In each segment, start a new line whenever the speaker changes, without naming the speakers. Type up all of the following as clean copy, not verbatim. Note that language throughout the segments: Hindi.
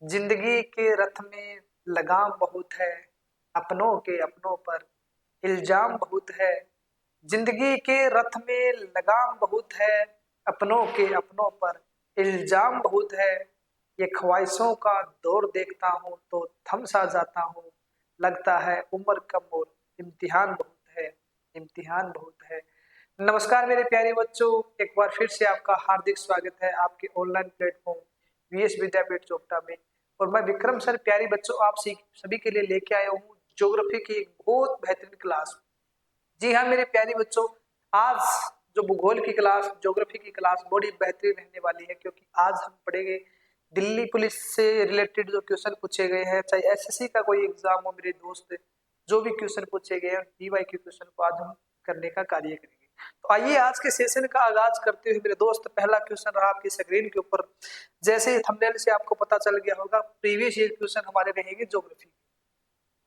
जिंदगी के रथ में लगाम बहुत है, अपनों के अपनों पर इल्जाम बहुत है। जिंदगी के रथ में लगाम बहुत है, अपनों के अपनों पर इल्जाम बहुत है। ये ख्वाहिशों का दौर देखता हूँ तो थम सा जाता हूँ। लगता है उम्र कम और इम्तिहान बहुत है, इम्तिहान बहुत है। नमस्कार मेरे प्यारे बच्चों, एक बार फिर से आपका हार्दिक स्वागत है आपके ऑनलाइन प्लेटफॉर्म वीएस विद्यापीठ चोपटा में। और मैं विक्रम सर प्यारी बच्चों आप सभी के लिए लेके आया हूँ ज्योग्राफी की एक बहुत बेहतरीन क्लास। जी हाँ मेरे प्यारे बच्चों, आज जो भूगोल की क्लास, ज्योग्राफी की क्लास बड़ी बेहतरीन रहने वाली है, क्योंकि आज हम पढ़ेंगे दिल्ली पुलिस से रिलेटेड जो क्वेश्चन पूछे गए हैं, चाहे एसएससी का कोई एग्जाम हो मेरे दोस्त, जो भी क्वेश्चन पूछे गए हैं डीवाई के क्वेश्चन को आज हम करने का कार्य करेंगे। तो आइए आज के सेशन का आगाज करते हुए मेरे दोस्त, पहला क्वेश्चन रहा आपकी स्क्रीन के ऊपर। जैसे थंबनेल से आपको पता चल गया होगा, प्रीवियस ईयर क्वेश्चन हमारे रहेंगे ज्योग्राफी।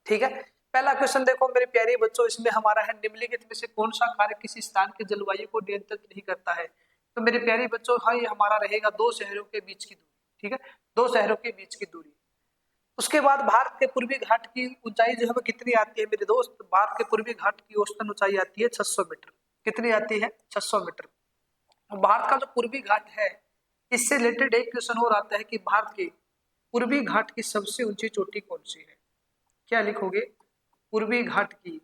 ठीक है, पहला क्वेश्चन देखो मेरे प्यारे बच्चों, इसमें हमारा है निम्नलिखित में से कौन सा कार्य किसी स्थान के जलवायु को नियंत्रित नहीं करता है। तो मेरे प्यारे बच्चों हाँ, ये हमारा रहेगा दो शहरों के बीच की दूरी। ठीक है, दो शहरों के बीच की दूरी। उसके बाद भारत के पूर्वी घाट की ऊंचाई जो है वो कितनी आती है मेरे दोस्त। भारत के पूर्वी घाट की औसतन ऊंचाई आती है 600 मीटर। कितनी आती है? 600 मीटर। भारत का जो पूर्वी घाट है, इससे रिलेटेड एक क्वेश्चन और आता है कि भारत के पूर्वी घाट की सबसे ऊंची चोटी कौन सी है। क्या लिखोगे? पूर्वी घाट की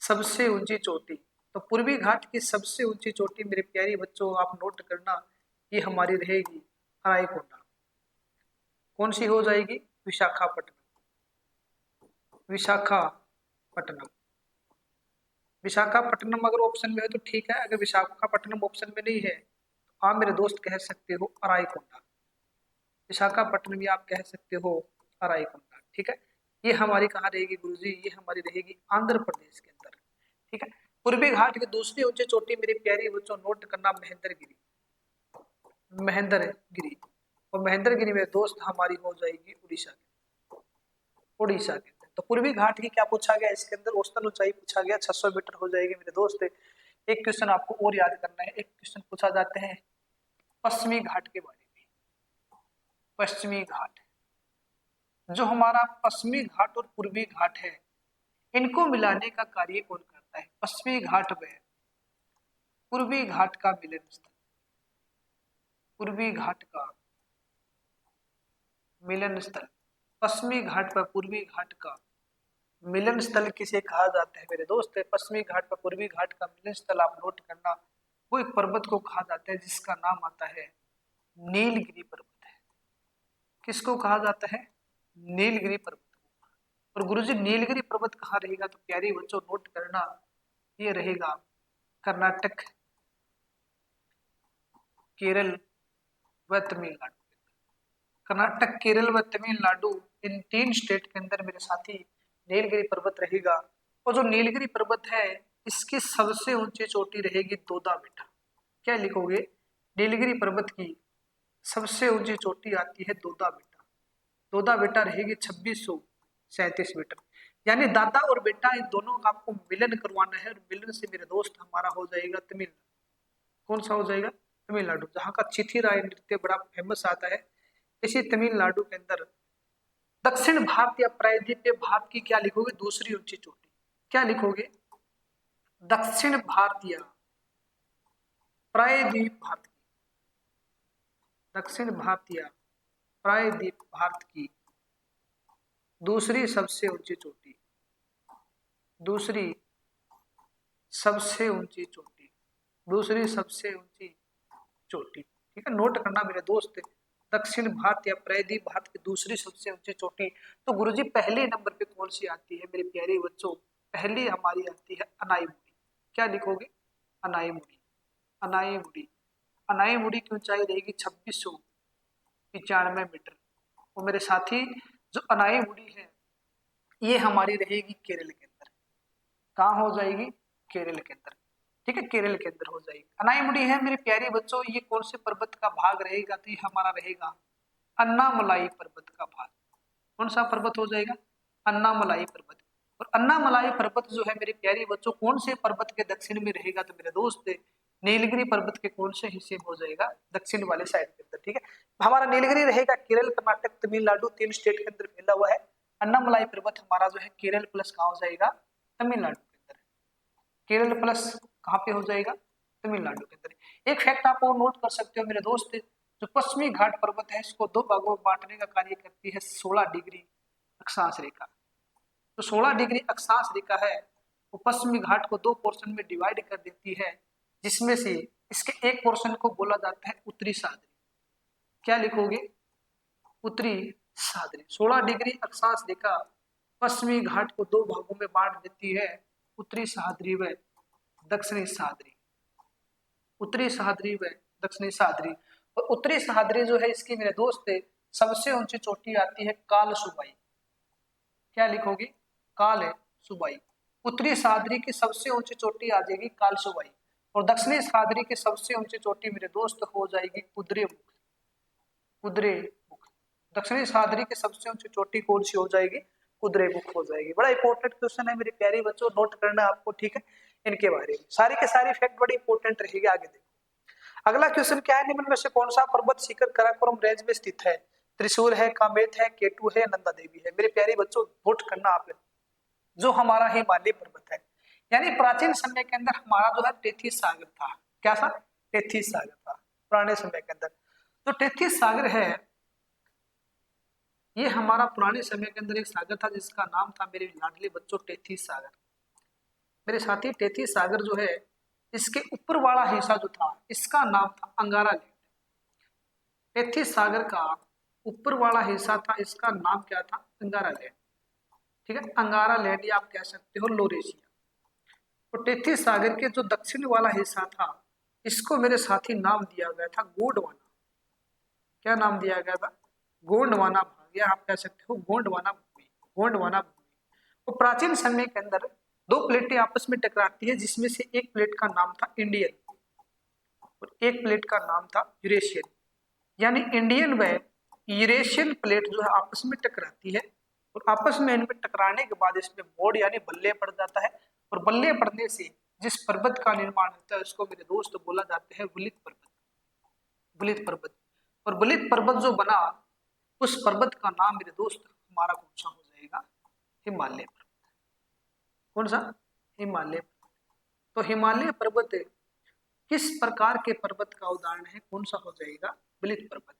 सबसे ऊंची चोटी। तो पूर्वी घाट की सबसे ऊंची चोटी मेरे प्यारे बच्चों आप नोट करना, ये हमारी रहेगी अराईकोंडा। कौन सी हो जाएगी? विशाखापट्टनम। विशाखापट्टनम। विशाखापट्टनम अगर ऑप्शन में है तो ठीक है, अगर विशाखापट्टनम ऑप्शन में नहीं है तो आप मेरे दोस्त कह सकते हो अराईकोंडा। विशाखापट्टनम ये आप कह सकते हो अराईकोंडा। ठीक है, ये हमारी कहाँ रहेगी गुरुजी? ये हमारी रहेगी आंध्र प्रदेश के अंदर। ठीक है, पूर्वी घाट की दूसरी ऊंची चोटी मेरी प्यारी बच्चों नोट करना, महेंद्रगिरी। महेंद्रगिरी। और महेंद्रगिरी में दोस्त हमारी हो जाएगी उड़ीसा के, उड़ीसा के अंदर। तो पूर्वी घाट की क्या पूछा गया इसके अंदर? औसतन ऊंचाई पूछा गया 600 मीटर हो जाएगी मेरे दोस्त। एक क्वेश्चन आपको और याद करना है, एक क्वेश्चन पूछा जाते हैं पश्चिमी घाट के बारे में। पश्चिमी घाट, जो हमारा पश्चिमी घाट और पूर्वी घाट है, इनको मिलाने का कार्य कौन करता है? पश्चिमी घाट में पूर्वी घाट का मिलन स्थल, पूर्वी घाट का मिलन स्थल, पश्चिमी घाट पर पूर्वी घाट का मिलन स्थल किसे कहा जाता है मेरे दोस्त? पश्चिमी घाट पर पूर्वी घाट का मिलन स्थल आप नोट करना, वो एक पर्वत को कहा जाता है जिसका नाम आता है नीलगिरी पर्वत है। किसको कहा जाता है? नीलगिरी पर्वत। और गुरुजी नीलगिरी पर्वत कहाँ रहेगा? तो प्यारे बच्चों नोट करना, ये रहेगा कर्नाटक, केरल व तमिलनाडु। कर्नाटक, केरल व तमिलनाडु, इन तीन स्टेट के अंदर मेरे साथी नीलगिरी पर्वत रहेगा। और जो नीलगिरी पर्वत है, इसकी सबसे ऊंची चोटी रहेगी दोदा बेटा। क्या लिखोगे? नीलगिरी पर्वत की सबसे ऊंची चोटी आती है दोदा बेटा। दोदा बेटा रहेगी 2637 मीटर। यानी दादा और बेटा इन दोनों का आपको मिलन करवाना है, और मिलन से मेरे दोस्त हमारा हो जाएगा तमिलनाडु। कौन सा हो जाएगा? तमिलनाडु, जहाँ का चिथिराय नृत्य बड़ा फेमस आता है। इसी तमिलनाडु के अंदर दक्षिण भारत या प्रायद्वीपीय भारत की क्या लिखोगे? दूसरी ऊंची चोटी। क्या लिखोगे? दक्षिण भारतीय प्रायद्वीप भारत की, दक्षिण भारतीय प्रायद्वीप भारत की दूसरी सबसे ऊंची चोटी, दूसरी सबसे ऊंची चोटी, दूसरी सबसे ऊंची चोटी। ठीक है, नोट करना मेरे दोस्त, दक्षिण भारत या प्रायद्वीप भारत की दूसरी सबसे ऊंची चोटी। तो गुरुजी पहले नंबर पे कौन सी आती है मेरे प्यारे बच्चों? पहली हमारी आती है अनाईमुड़ी। क्या लिखोगे? अनाईमुड़ी। अनाईमुड़ी, अनाईमुड़ी की ऊंचाई रहेगी 2695 मीटर। और मेरे साथी जो अनाईमुड़ी है, ये हमारी रहेगी केरल के अंदर। कहाँ हो जाएगी? केरल के अंदर। ठीक है, केरल के अंदर हो जाएगी अनाईमुड़ी है मेरे प्यारे बच्चों। ये कौन से पर्वत का भाग रहेगा? तो ये हमारा रहेगा अन्नामलाई पर्वत का भाग। कौन सा पर्वत हो जाएगा? अन्नामलाई पर्वत। और अन्नामलाई पर्वत जो है मेरे प्यारे बच्चों, कौन से पर्वत के दक्षिण में रहेगा? तो मेरे दोस्त नीलगिरी पर्वत के कौन से हिस्से में हो जाएगा? दक्षिण वाले साइड के अंदर। ठीक है, हमारा नीलगिरी रहेगा केरल, कर्नाटक, तमिलनाडु, 3 स्टेट के अंदर फैला हुआ है। अन्नामलाई पर्वत हमारा जो है केरल प्लस कहाँ हो जाएगा? तमिलनाडु के अंदर। केरल प्लस कहाँ पे हो जाएगा? तमिलनाडु के अंदर। एक फैक्ट आप और नोट कर सकते हो मेरे दोस्त, जो पश्चिमी घाट पर्वत है इसको 2 भागों में बांटने का कार्य करती है 16 डिग्री अक्षांश रेखा। तो 16 डिग्री अक्षांश रेखा है वो पश्चिमी घाट को 2 पोर्शन में डिवाइड कर देती है, जिसमें से इसके एक पोर्शन को बोला जाता है उत्तरी सादरी। क्या लिखोगे? उत्तरी सादरी। 16 डिग्री अक्षांश रेखा पश्चिमी घाट को 2 भागों में बांट देती है, उत्तरी सह्याद्री व दक्षिणी सह्याद्री। उत्तरी सह्याद्री व दक्षिणी सह्याद्री। और उत्तरी सह्याद्री जो है इसकी मेरे दोस्त सबसे ऊंची चोटी आती है काल सुबाई। क्या लिखोगे? काल सुबाई। उत्तरी सह्याद्री की सबसे ऊंची चोटी आ जाएगी काल सुबाई, और दक्षिणी सह्याद्री की सबसे ऊंची चोटी मेरे दोस्त हो जाएगी कुद्रेमुख। कुद्रेमुख। दक्षिणी सह्याद्री की सबसे ऊंची चोटी कौन सी हो जाएगी? कुद्रेमुख हो जाएगी। बड़ा इंपॉर्टेंट क्वेश्चन है मेरे प्यारे बच्चों, नोट करना आपको। ठीक है, इनके बारे में सारी के सारी फैक्ट बड़ी इंपॉर्टेंट रहेगी। आगे देखो अगला क्वेश्चन क्या है? निम्न में से कौन सा पर्वत शिखर काराकोरम रेंज में स्थित है? त्रिशूल है, कामेत है, केटू है, नंदा देवी है। मेरे प्यारे बच्चों नोट करना आपने, जो हमारा हिमालय पर्वत है, यानी प्राचीन समय के अंदर हमारा जो है टेथिस सागर था। क्या था? टेथिस सागर था पुराने समय के अंदर। तो टेथिस सागर है, ये हमारा पुराने समय के अंदर एक सागर था जिसका नाम था मेरे लाडले बच्चों टेथिस सागर। मेरे साथी टेथिस सागर जो है इसके ऊपर वाला हिस्सा जो था इसका नाम था अंगारा लैंड। टेथिस सागर का ऊपर वाला हिस्सा था, इसका नाम क्या था? अंगारा लैंड। ठीक है, अंगारा लैंड या आप कह सकते हो लोरेशिया। तो टेथिस सागर के जो दक्षिण वाला हिस्सा था इसको मेरे साथी नाम दिया गया था गोंडवाना। क्या नाम दिया गया था? गोंडवाना भाग, या आप कह सकते हो गोंडवाना भूमि। गोंडवाना भूमि। तो प्राचीन समय के अंदर 2 प्लेटें आपस में टकराती है, जिसमें से एक प्लेट का नाम था इंडियन और एक प्लेट का नाम था यूरेशियन। यानी इंडियन व यूरेशियन प्लेट जो है आपस में टकराती है, और आपस में इनमें टकराने के बाद इसमें मोड़ यानी बल्ले पड़ जाता है, और बल्ले पड़ने से जिस पर्वत का निर्माण होता है उसको मेरे दोस्त बोला जाते हैं बुलित पर्वत। बुलित पर्वत। और बुलित पर्वत जो बना उस पर्वत का नाम मेरे दोस्त हमारा कौन सा हो जाएगा? हिमालय पर्वत। कौन सा? हिमालय। तो हिमालय पर्वत किस प्रकार के पर्वत का उदाहरण है? कौन सा हो जाएगा? बुलित पर्वत।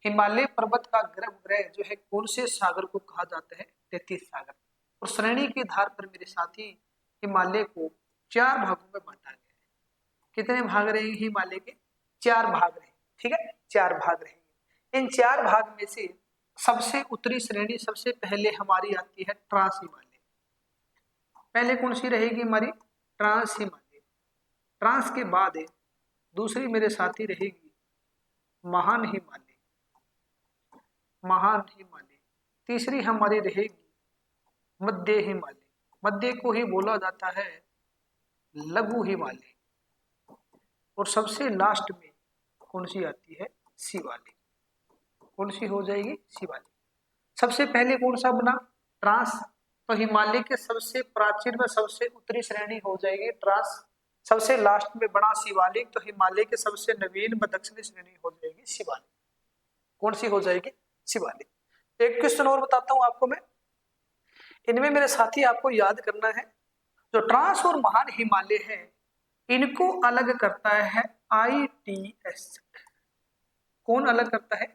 हिमालय पर्वत का गर्भगृह जो है कौन से सागर को कहा जाता है? टेथिस सागर। और श्रेणी के आधार पर मेरे साथी हिमालय को 4 भागों में बांटा गया है। कितने भाग रहेंगे हिमालय के? 4 भाग रहेंगे। ठीक है, 4 भाग रहेंगे। इन 4 भाग में से सबसे उत्तरी श्रेणी सबसे पहले हमारी आती है ट्रांस हिमालय। पहले कौन सी रहेगी हमारी? ट्रांस हिमालय। ट्रांस के बाद दूसरी मेरे साथी रहेगी महान हिमालय। महान हिमालय। तीसरी हमारी रहेगी मध्य हिमालय। मध्य को ही बोला जाता है लघु हिमालय। और सबसे लास्ट में कौन सी आती है? शिवालिक। कौन सी हो जाएगी? शिवालिक। सबसे पहले कौन सा बना? ट्रांस। तो हिमालय के सबसे प्राचीन में सबसे उत्तरी श्रेणी हो जाएगी ट्रांस। सबसे लास्ट में बड़ा शिवालिक, तो हिमालय के सबसे नवीन व दक्षिणी श्रेणी हो जाएगी शिवालिक। कौन सी हो जाएगी? शिवालिक। एक क्वेश्चन और बताता हूं आपको मैं, इनमें मेरे साथी आपको याद करना है, जो ट्रांस और महान हिमालय है इनको अलग करता है ITS। कौन अलग करता है?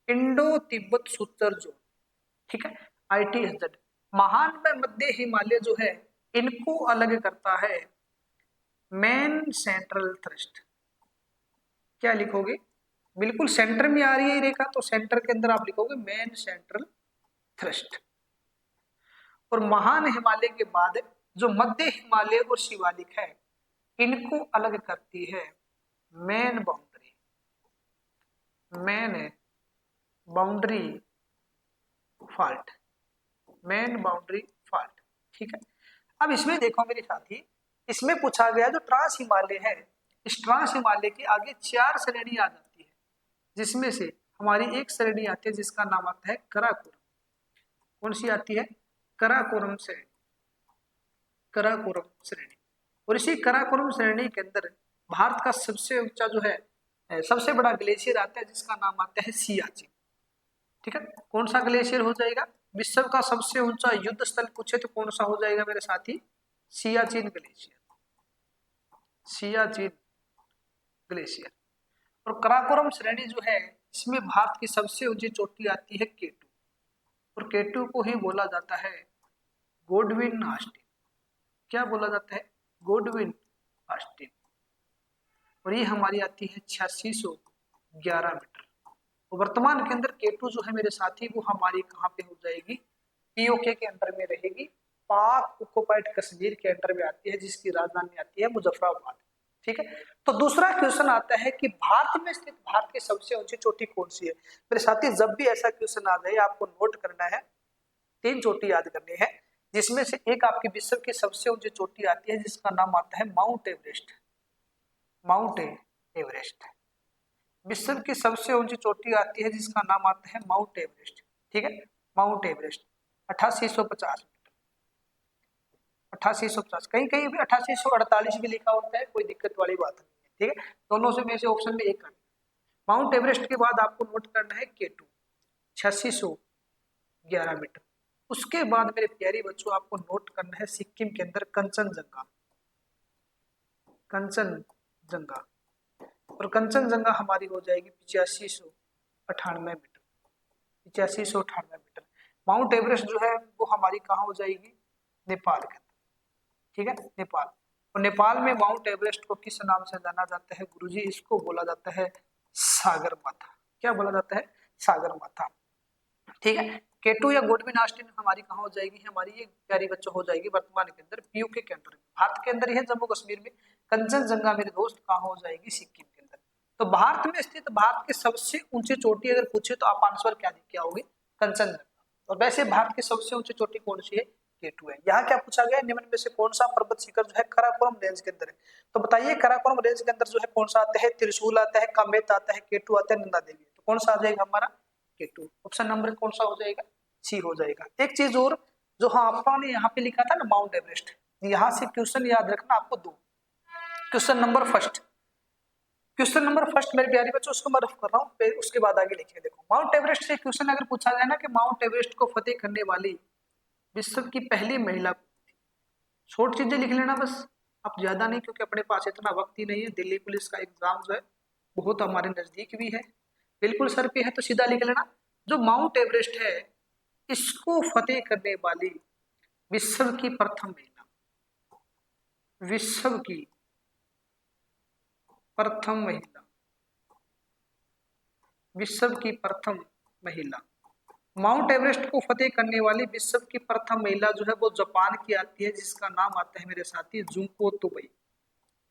इंडो तिब्बत सूत्र जोन। ठीक है, ITS। महान व मध्य हिमालय जो है इनको अलग करता है मेन सेंट्रल थ्रस्ट। क्या लिखोगे? बिल्कुल सेंटर में आ रही है रेखा, तो सेंटर के अंदर आप लिखोगे मेन सेंट्रल थ्रस्ट। और महान हिमालय के बाद जो मध्य हिमालय और शिवालिक है इनको अलग करती है main boundary. Main boundary fault. Main boundary fault. ठीक है, अब इसमें देखो मेरे साथी, इसमें पूछा गया जो ट्रांस हिमालय है, इस ट्रांस हिमालय के आगे 4 श्रेणी आ जाती है, जिसमें से हमारी एक श्रेणी आती है जिसका नाम आता है कराकोरम। कौन सी आती है? कराकोरम श्रेणी। कराकोरम श्रेणी। और इसी कराकोरम श्रेणी के अंदर भारत का सबसे ऊंचा जो है सबसे बड़ा ग्लेशियर आता है जिसका नाम आता है सियाचिन। ठीक है, कौन सा ग्लेशियर हो जाएगा? विश्व का सबसे ऊंचा युद्ध स्थल पूछे तो कौन सा हो जाएगा मेरे साथी? Siachen glacier, Siachen glacier. और काराकोरम श्रेणी जो है इसमें भारत की सबसे ऊंची चोटी आती है केटू, और केटू को ही बोला जाता है गोडविन ऑस्टिन। क्या बोला जाता है? Godwin Austin. और ये हमारी आती है 8611 मीटर। तो वर्तमान के अंदर केटू जो है मेरे साथी वो हमारी कहाँ पे हो जाएगी? पीओके के अंदर में रहेगी, पाक ऑक्युपाइड कश्मीर के अंदर में आती है, जिसकी राजधानी आती है मुजफ्फराबाद। ठीक है, तो दूसरा क्वेश्चन आता है कि भारत में स्थित भारत की सबसे ऊंची चोटी कौन सी है? मेरे साथी जब भी ऐसा क्वेश्चन आ जाए आपको नोट करना है, 3 चोटी याद करनी है, जिसमें से एक आपकी विश्व की सबसे ऊंची चोटी आती है जिसका नाम आता है माउंट एवरेस्ट। माउंट एवरेस्ट विश्व की सबसे ऊंची चोटी आती है जिसका नाम आता है माउंट एवरेस्ट। ठीक है, माउंट एवरेस्ट 8850 मीटर, 8850, कहीं कहीं भी 8848 भी लिखा होता है, कोई दिक्कत वाली बात नहीं है। ठीक है, दोनों से में से ऑप्शन में एक करना। माउंट एवरेस्ट के बाद आपको नोट करना है केटू 8611 मीटर। उसके बाद मेरे प्यारे बच्चों आपको नोट करना है सिक्किम के अंदर कंचनजंगा, कंचनजंगा। और कंचनजंगा हमारी हो जाएगी 8598 मीटर, 8598 मीटर। माउंट एवरेस्ट जो है वो हमारी कहाँ हो जाएगी? नेपाल के अंदर। ठीक है, नेपाल। और नेपाल में माउंट एवरेस्ट को किस नाम से जाना जाता है गुरुजी? इसको बोला जाता है सागर माथा। क्या बोला जाता है? सागर माथा। ठीक है, केटू या गोडविन ऑस्टिन हमारी कहाँ हो जाएगी? हमारी ये प्यारी बच्चों हो जाएगी वर्तमान के अंदर पीयूके के अंदर, भारत के अंदर ही है, जम्मू कश्मीर में। कंचनजंगा मेरे दोस्त कहाँ हो जाएगी? सिक्किम के अंदर। तो भारत में स्थित भारत की सबसे ऊंची चोटी अगर पूछे तो आप आंसर क्या लिख के आओगे? कंचनजंगा। और वैसे भारत की सबसे ऊंची चोटी कौन सी है? केटू है। यहाँ क्या पूछा गया? निम्न में से कौन सा पर्वत शिखर जो है काराकोरम रेंज के अंदर है? तो बताइए काराकोरम रेंज के अंदर जो है कौन सा आता है? त्रिशूल आता है, कामेत आता है, केटू आता है, नंदा देवी। तो कौन सा आ जाएगा हमारा? केटू। ऑप्शन नंबर कौन सा हो जाएगा? सी हो जाएगा। एक चीज और, जो हाँ आपने यहाँ पे लिखा था ना माउंट एवरेस्ट, यहाँ से क्वेश्चन याद रखना आपको दो। Question number first, question number first मेरे प्यारे बच्चों उसको मैं रफ कर रहा हूँ, फिर उसके बाद आगे लिखिए। देखो माउंट एवरेस्ट से क्वेश्चन अगर पूछा जाए ना कि माउंट एवरेस्ट को फतेह करने वाली विश्व की पहली महिला, शॉर्ट चीजें लिख लेना बस, आप ज्यादा नहीं, क्योंकि अपने पास इतना वक्त ही नहीं है। दिल्ली पुलिस का एग्जाम जो है बहुत हमारे नजदीक भी है, बिल्कुल सर पे है, तो सीधा लिख लेना। जो माउंट एवरेस्ट है इसको फतेह करने वाली विश्व की प्रथम महिला, विश्व की प्रथम महिला, विश्व की प्रथम महिला, माउंट एवरेस्ट को फतेह करने वाली विश्व की प्रथम महिला जो है वो जापान की आती है, जिसका नाम आता है मेरे साथी जुंको तुबई।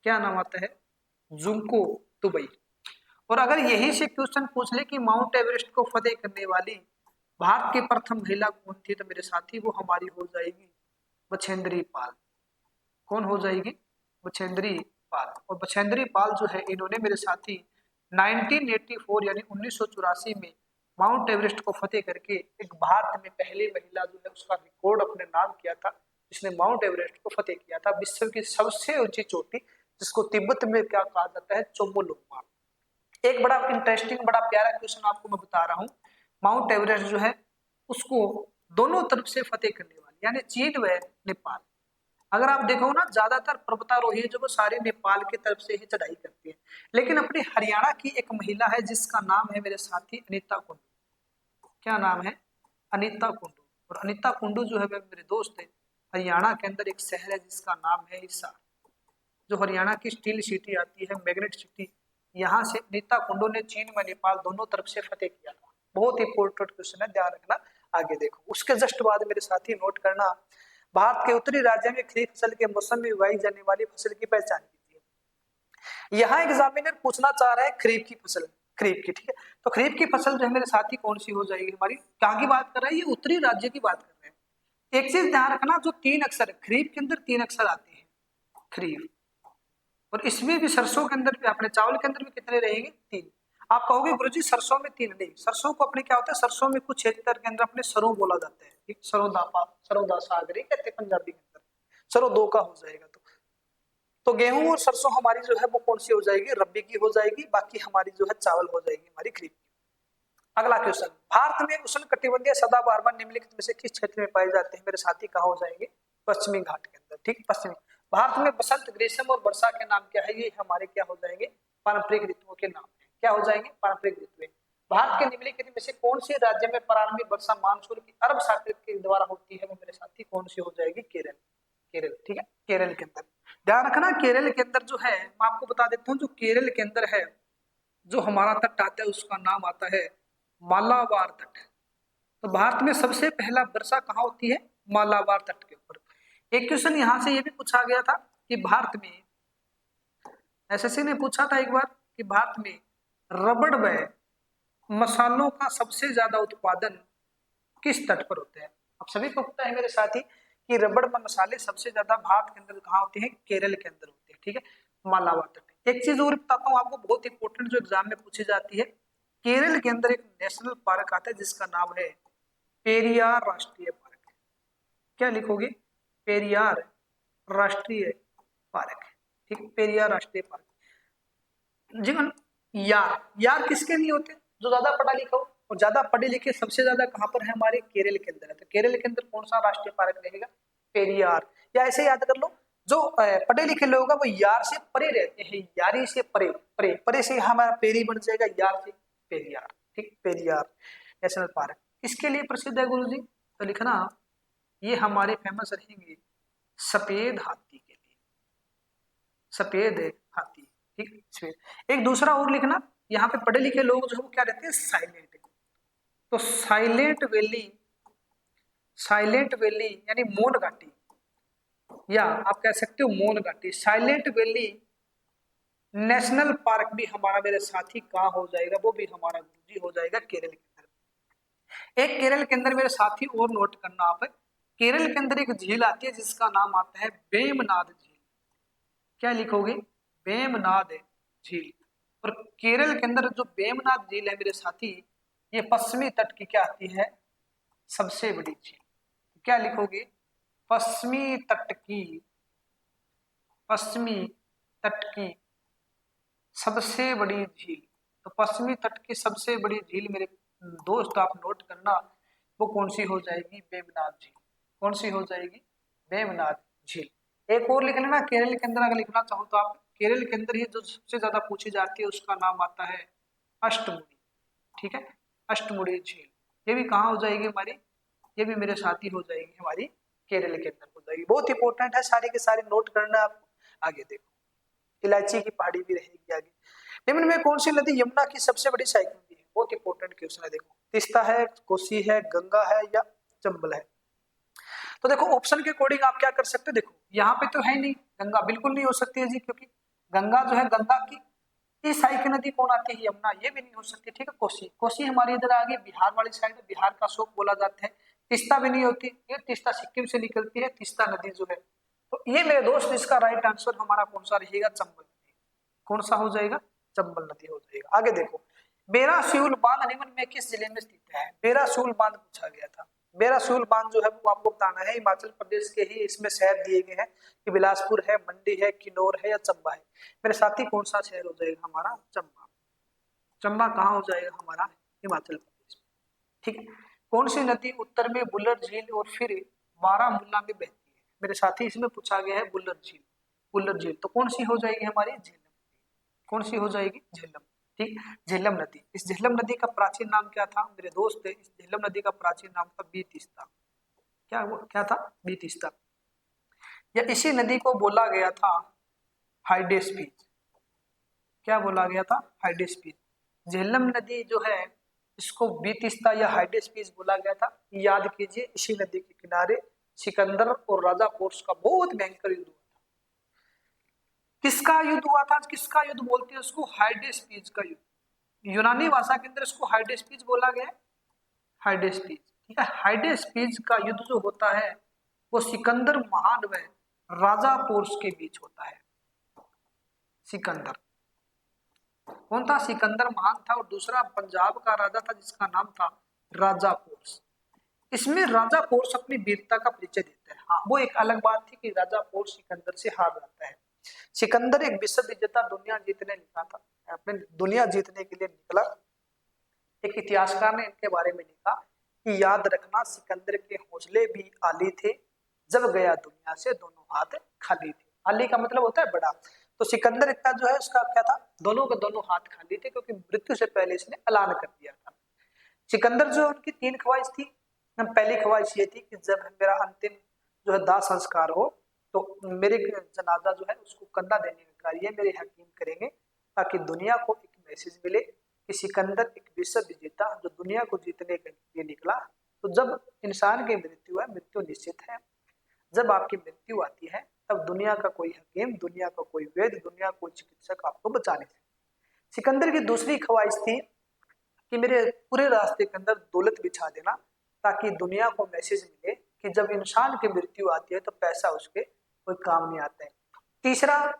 क्या नाम आता है? जुंको तुबई। और अगर यही से क्वेश्चन पूछ ले कि माउंट एवरेस्ट को फतेह करने वाली भारत की प्रथम महिला कौन थी, तो मेरे साथी वो हमारी हो जाएगी बछेंद्री पाल। कौन हो जाएगी? बछेंद्री पाल। और बछेंद्री पाल जो है इन्होंने मेरे साथी 1984 यानी 1984 में माउंट एवरेस्ट को फतेह करके एक भारत में पहली महिला जो है उसका रिकॉर्ड अपने नाम किया था, जिसने माउंट एवरेस्ट को फतेह किया था, विश्व की सबसे ऊंची चोटी, जिसको तिब्बत में क्या कहा जाता है? चोमोलुंगमा। एक बड़ा इंटरेस्टिंग बड़ा प्यारा क्वेश्चन आपको मैं बता रहा हूँ। माउंट एवरेस्ट जो है उसको दोनों तरफ से फतेह करने वाली यानी चीन व नेपाल, अगर आप देखो ना ज्यादातर पर्वतारोही जो वो सारे नेपाल की तरफ से ही चढ़ाई करते हैं, लेकिन अपनी हरियाणा की एक महिला है जिसका नाम है मेरे साथी अनीता कुंडू। क्या नाम है? अनीता कुंडू। और अनीता कुंडू जो है मेरे दोस्त है हरियाणा के अंदर एक शहर है जिसका नाम है हिसार, जो हरियाणा की स्टील सिटी आती है, मैग्नेट सिटी, यहाँ से अनीता कुंडू ने चीन व नेपाल दोनों तरफ से फतेह किया था। बहुत इंपॉर्टेंट क्वेश्चन है, ध्यान रखना। आगे देखो उसके जस्ट बाद मेरे साथी नोट करना, भारत के उत्तरी राज्य में खरीफ फसल के मौसम में उगाई जाने वाली फसल की पहचान कीजिए। यहाँ एग्जामिनर पूछना चाह रहा है खरीफ की फसल, खरीफ की। ठीक है, तो खरीफ की फसल जो है मेरे साथी कौन सी हो जाएगी हमारी? कहाँ की बात कर रहा है? ये उत्तरी राज्य की बात कर रहे हैं। एक चीज ध्यान रखना, जो 3 अक्षर खरीफ के अंदर 3 अक्षर आते हैं खरीफ, और इसमें भी सरसों के अंदर भी, अपने चावल के अंदर भी कितने रहेंगे? 3। आप कहोगे गुरुजी सरसों में 3 नहीं, सरसों को अपने क्या होता है, सरसों में कुछ क्षेत्र के अंदर अपने सरों बोला जाता है। ठीक, सरों दा सागरी कहते हैं पंजाबी के अंदर, सरो 2 का हो जाएगा। तो तो गेहूं और सरसों हमारी जो है वो कौन सी हो जाएगी, रबी की हो जाएगी। बाकी हमारी जो है चावल हो जाएगी हमारी खरीफ की। अगला क्वेश्चन, भारत में उष्ण कटिबंधीय सदाबहार वन निम्नलिखित में से किस क्षेत्र में पाए जाते हैं? मेरे साथी कहाँ हो जाएंगे? पश्चिमी घाट के अंदर। ठीक, पश्चिमी भारत में बसंत, ग्रीष्म और वर्षा के नाम क्या है? ये हमारे क्या हो जाएंगे? पारंपरिक ऋतुओं के नाम है। क्या हो जाएंगे? पारंपरिक ऋतुएं। भारत के निम्नलिखित में से कौन से राज्य में प्रारंभिक वर्षा मानसून की अरब सागर के द्वारा होती है? वो मेरे साथी कौन सी हो जाएगी? केरल। केरल, ठीक है, केरल के अंदर। ध्यान रखना, केरल के अंदर जो है मैं आपको बता देता हूँ, जो केरल के अंदर है जो हमारा तट आता है उसका नाम आता है मालाबार तट। तो भारत में सबसे पहला वर्षा कहाँ होती है? मालाबार तट के ऊपर। एक क्वेश्चन यहां से ये भी पूछा गया था कि भारत में, एसएससी ने पूछा था एक बार कि भारत में रबड़ व मसालों का सबसे ज्यादा उत्पादन किस तट पर होता है? अब सभी को पता है मेरे साथी कि रबड़ व मसाले सबसे ज्यादा भारत के अंदर कहाँ होते हैं? केरल के अंदर होते हैं। ठीक है, मालाबार तट। एक चीज और बताता हूँ आपको, बहुत इंपॉर्टेंट, जो एग्जाम में पूछी जाती है। केरल के अंदर एक नेशनल पार्क आता है जिसका नाम है पेरियार राष्ट्रीय पार्क। क्या लिखोगे? पेरियार राष्ट्रीय पार्क। ठीक, पेरियार राष्ट्रीय पार्क। जीवन, यार यार किसके नहीं होते? जो ज्यादा पढ़ा लिखा हो। और ज्यादा पढ़े लिखे सबसे ज्यादा कहां पर है? हमारे केरल के अंदर है। तो केरल के अंदर कौन सा राष्ट्रीय पार्क रहेगा? पेरियार। या ऐसे याद कर लो, जो पढ़े लिखे लोग हैं वो यार से परे रहते हैं, यारी से परे, परे परे से हमारा पेरी बन जाएगा, यार से पेरियार। ठीक, पेरियार नेशनल पार्क किसके लिए प्रसिद्ध है गुरु जी? तो लिखना, ये हमारे फेमस रहेंगे सफेद हाथी के लिए। सफेद हाथी। ठीक, सफेद। एक दूसरा और लिखना, यहाँ पे पढ़े लिखे लोग जो है वो क्या रहते हैं? साइलेंट। तो साइलेंट वैली, साइलेंट वैली यानी मौन घाटी, या आप कह सकते हो मौन घाटी। साइलेंट वैली नेशनल पार्क भी हमारा मेरे साथी कहाँ हो जाएगा? वो भी हमारा गुरुजी हो जाएगा केरल के अंदर। एक केरल के अंदर मेरे साथी और नोट करना आप, केरल के अंदर एक झील आती है जिसका नाम आता है वेमनाद झील। क्या लिखोगे? वेमनाद झील। और केरल के अंदर जो वेमनाद झील है मेरे साथी, ये पश्चिमी तट की क्या आती है? सबसे बड़ी झील। क्या लिखोगे? पश्चिमी तट की, पश्चिमी तट की सबसे बड़ी झील। तो पश्चिमी तट की सबसे बड़ी झील मेरे दोस्त आप नोट करना, वो कौन सी हो जाएगी? वेमनाद झील। कौन सी हो जाएगी? वेमनाद झील। एक और लिख लेना केरल के अंदर, अगर लिखना चाहो तो आप, केरल के अंदर ही जो सबसे ज्यादा पूछी जाती है उसका नाम आता है अष्टमुड़ी। ठीक है, अष्टमुड़ी झील। ये भी कहाँ हो जाएगी हमारी? ये भी मेरे साथी हो जाएगी हमारी केरल के अंदर हो जाएगी। बहुत इंपॉर्टेंट है, सारी के सारी नोट करना आपको। आगे देखो, इलायची की पहाड़ी भी रहेगी आगे। निम्न में कौन सी नदी यमुना की सबसे बड़ी सहायक नदी है? बहुत इंपॉर्टेंट क्वेश्चन है। देखो, तीस्ता है, कोसी है, गंगा है, या चंबल है? तो देखो ऑप्शन के अकॉर्डिंग आप क्या कर सकते हो। देखो यहाँ पे तो है नहीं, गंगा बिल्कुल नहीं हो सकती है जी, क्योंकि गंगा जो है, गंगा की इस साइड की नदी कौन आती है? यमुना। ये भी नहीं हो सकती। ठीक है, कोसी, कोसी हमारी इधर आ गई बिहार वाली साइड, बिहार का शोक बोला जाता है। तीस्ता भी नहीं होती, ये तीस्ता सिक्किम से निकलती है, तीस्ता नदी जो है। तो ये मेरे दोस्त इसका राइट आंसर हमारा कौन सा रहेगा? चंबल नदी। कौन सा हो जाएगा? चंबल नदी हो जाएगा। आगे देखो, बेरासूल बांध निम्न में किस जिले में स्थित है? बेरासूल बांध पूछा गया था। बेरासूल बांध जो है वो आपको बताना है, हिमाचल प्रदेश के ही इसमें शहर दिए गए हैं कि बिलासपुर है, मंडी है, किन्नौर है, या चंबा है। मेरे साथी कौन सा शहर हो जाएगा हमारा? चंबा। चंबा कहाँ हो जाएगा हमारा? हिमाचल प्रदेश में। ठीक है, कौन सी नदी उत्तर में बुल्लर झील और फिर बारामूला में बहती है? मेरे साथी इसमें पूछा गया है बुल्लर झील। बुल्लर झील तो कौन सी हो जाएगी हमारी? झेलम। कौन सी हो जाएगी? झेलम। ठीक, झेलम नदी। इस झेलम नदी का प्राचीन नाम क्या था मेरे दोस्त? इस झेलम नदी का प्राचीन नाम था बीतिस्ता। क्या वो क्या था? बीतिस्ता। या इसी नदी को बोला गया था हाइडेस्पीज। क्या बोला गया था? हाइडेस्पीज। झेलम नदी जो है इसको बीतिस्ता या हाइडेस्पीज बोला गया था। याद कीजिए, इसी नदी के किनारे सिकंदर और राजा पोर्स का बहुत भयंकर युद्ध हुआ था। किसका युद्ध हुआ था? किसका युद्ध बोलते हैं उसको? हाइडेस्पीज का युद्ध। यूनानी भाषा के अंदर इसको हाइडेस्पीज बोला गया है। हाइडेस्पीज। ठीक है, हाइडेस्पीज का युद्ध जो होता है वो सिकंदर महान व राजा पोर्स के बीच होता है। सिकंदर कौन था? सिकंदर महान था, और दूसरा पंजाब का राजा था जिसका नाम था राजा पोर्स। इसमें राजा पोर्स अपनी वीरता का परिचय देता है। हाँ, वो एक अलग बात थी कि राजा पोर्स सिकंदर से हार जाता है। सिकंदर एक विश्व विजेता दुनिया जीतने निकला था, अपने दुनिया जीतने के लिए निकला। एक इतिहासकार ने इनके बारे में लिखा कि याद रखना सिकंदर के हौसले भी आली थे, जब गया दुनिया से दोनों हाथ खाली थे। आली का मतलब होता है बड़ा। तो सिकंदर का जो है उसका क्या था, दोनों के दोनों हाथ खाली थे, क्योंकि मृत्यु से पहले इसने ऐलान कर दिया था। सिकंदर जो उनकी 3 ख्वाहिश थी। पहली ख्वाहिश ये थी कि जब मेरा अंतिम जो है दाह संस्कार हो तो मेरे जनाजा जो है उसको कंधा देने का कार्य मेरे हकीम करेंगे, ताकि दुनिया को एक मैसेज मिले कि सिकंदर एक विश्व विजेता जो दुनिया को जीतने के लिए निकला। तो जब इंसान की मृत्यु है, मृत्यु निश्चित है, जब आपकी मृत्यु आती है तब दुनिया का कोई हकीम, दुनिया का कोई वैद्य, दुनिया का कोई चिकित्सक आपको बचा नहीं सकते। सिकंदर की दूसरी ख्वाहिश थी कि मेरे पूरे रास्ते के अंदर दौलत बिछा देना, ताकि दुनिया को मैसेज मिले कि जब इंसान की मृत्यु आती है तो पैसा उसके कोई काम नहीं आता है। तीसरा,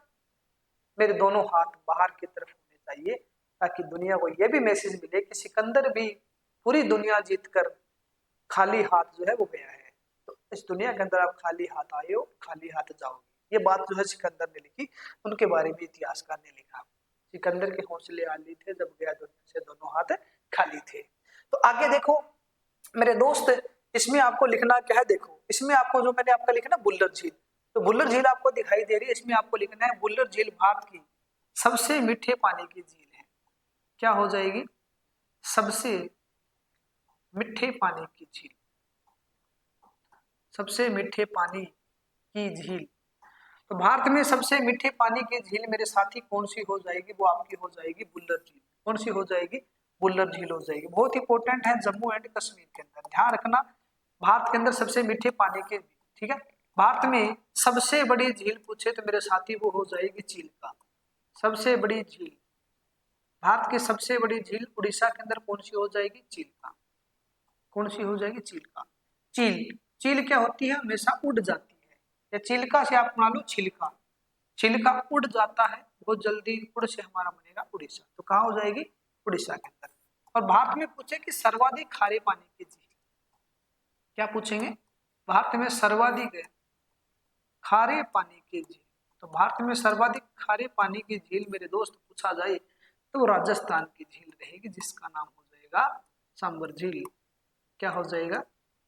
मेरे दोनों हाथ बाहर की तरफ होने चाहिए, ताकि दुनिया को यह भी मैसेज मिले कि सिकंदर भी पूरी दुनिया जीतकर खाली हाथ जो है वो गया है, तो इस दुनिया के अंदर आप खाली हाथ आए हो, खाली हाथ जाओगे। ये बात जो है सिकंदर ने लिखी, उनके बारे में इतिहासकार ने लिखा। सिकंदर के हौसले आली थे, जब गया दुनिया से दोनों हाथ खाली थे। तो आगे देखो मेरे दोस्त, इसमें आपको लिखना क्या है, देखो इसमें आपको जो मैंने आपका लिखा ना बुल्लर झील, तो बुल्लर झील आपको दिखाई दे रही है, इसमें आपको लिखना है बुल्लर झील भारत की सबसे मीठे पानी की झील है। क्या हो जाएगी, सबसे मीठे पानी की झील, सबसे मीठे पानी की झील। तो भारत में सबसे मीठे पानी की झील मेरे साथी कौन सी हो जाएगी, वो आपकी हो जाएगी बुल्लर झील। कौन सी हो जाएगी, बुल्लर झील हो जाएगी। बहुत इंपॉर्टेंट है, जम्मू एंड कश्मीर के अंदर, ध्यान रखना। भारत के अंदर सबसे मीठे पानी की, ठीक है, भारत में सबसे बड़ी झील पूछे तो मेरे साथी वो हो जाएगी चिल्का। सबसे बड़ी झील, भारत की सबसे बड़ी झील उड़ीसा के अंदर कौन सी हो जाएगी, चिल्का। कौन सी हो जाएगी, चिल्का। चील, चील क्या होती है, हमेशा उड़ जाती है, या चिल्का से आप मान लो छिलका, छिलका उड़ जाता है बहुत जल्दी, उड़ से हमारा बनेगा उड़ीसा। तो कहाँ हो जाएगी, उड़ीसा के अंदर। और भारत में पूछे कि सर्वाधिक खारे पानी की झील, क्या पूछेंगे, भारत में सर्वाधिक खारे पानी की झील। तो भारत में सर्वाधिक खारे पानी की झील मेरे दोस्त पूछा जाए तो राजस्थान की झील रहेगी, जिसका नाम हो जाएगा सांबर झील। क्या हो जाएगा,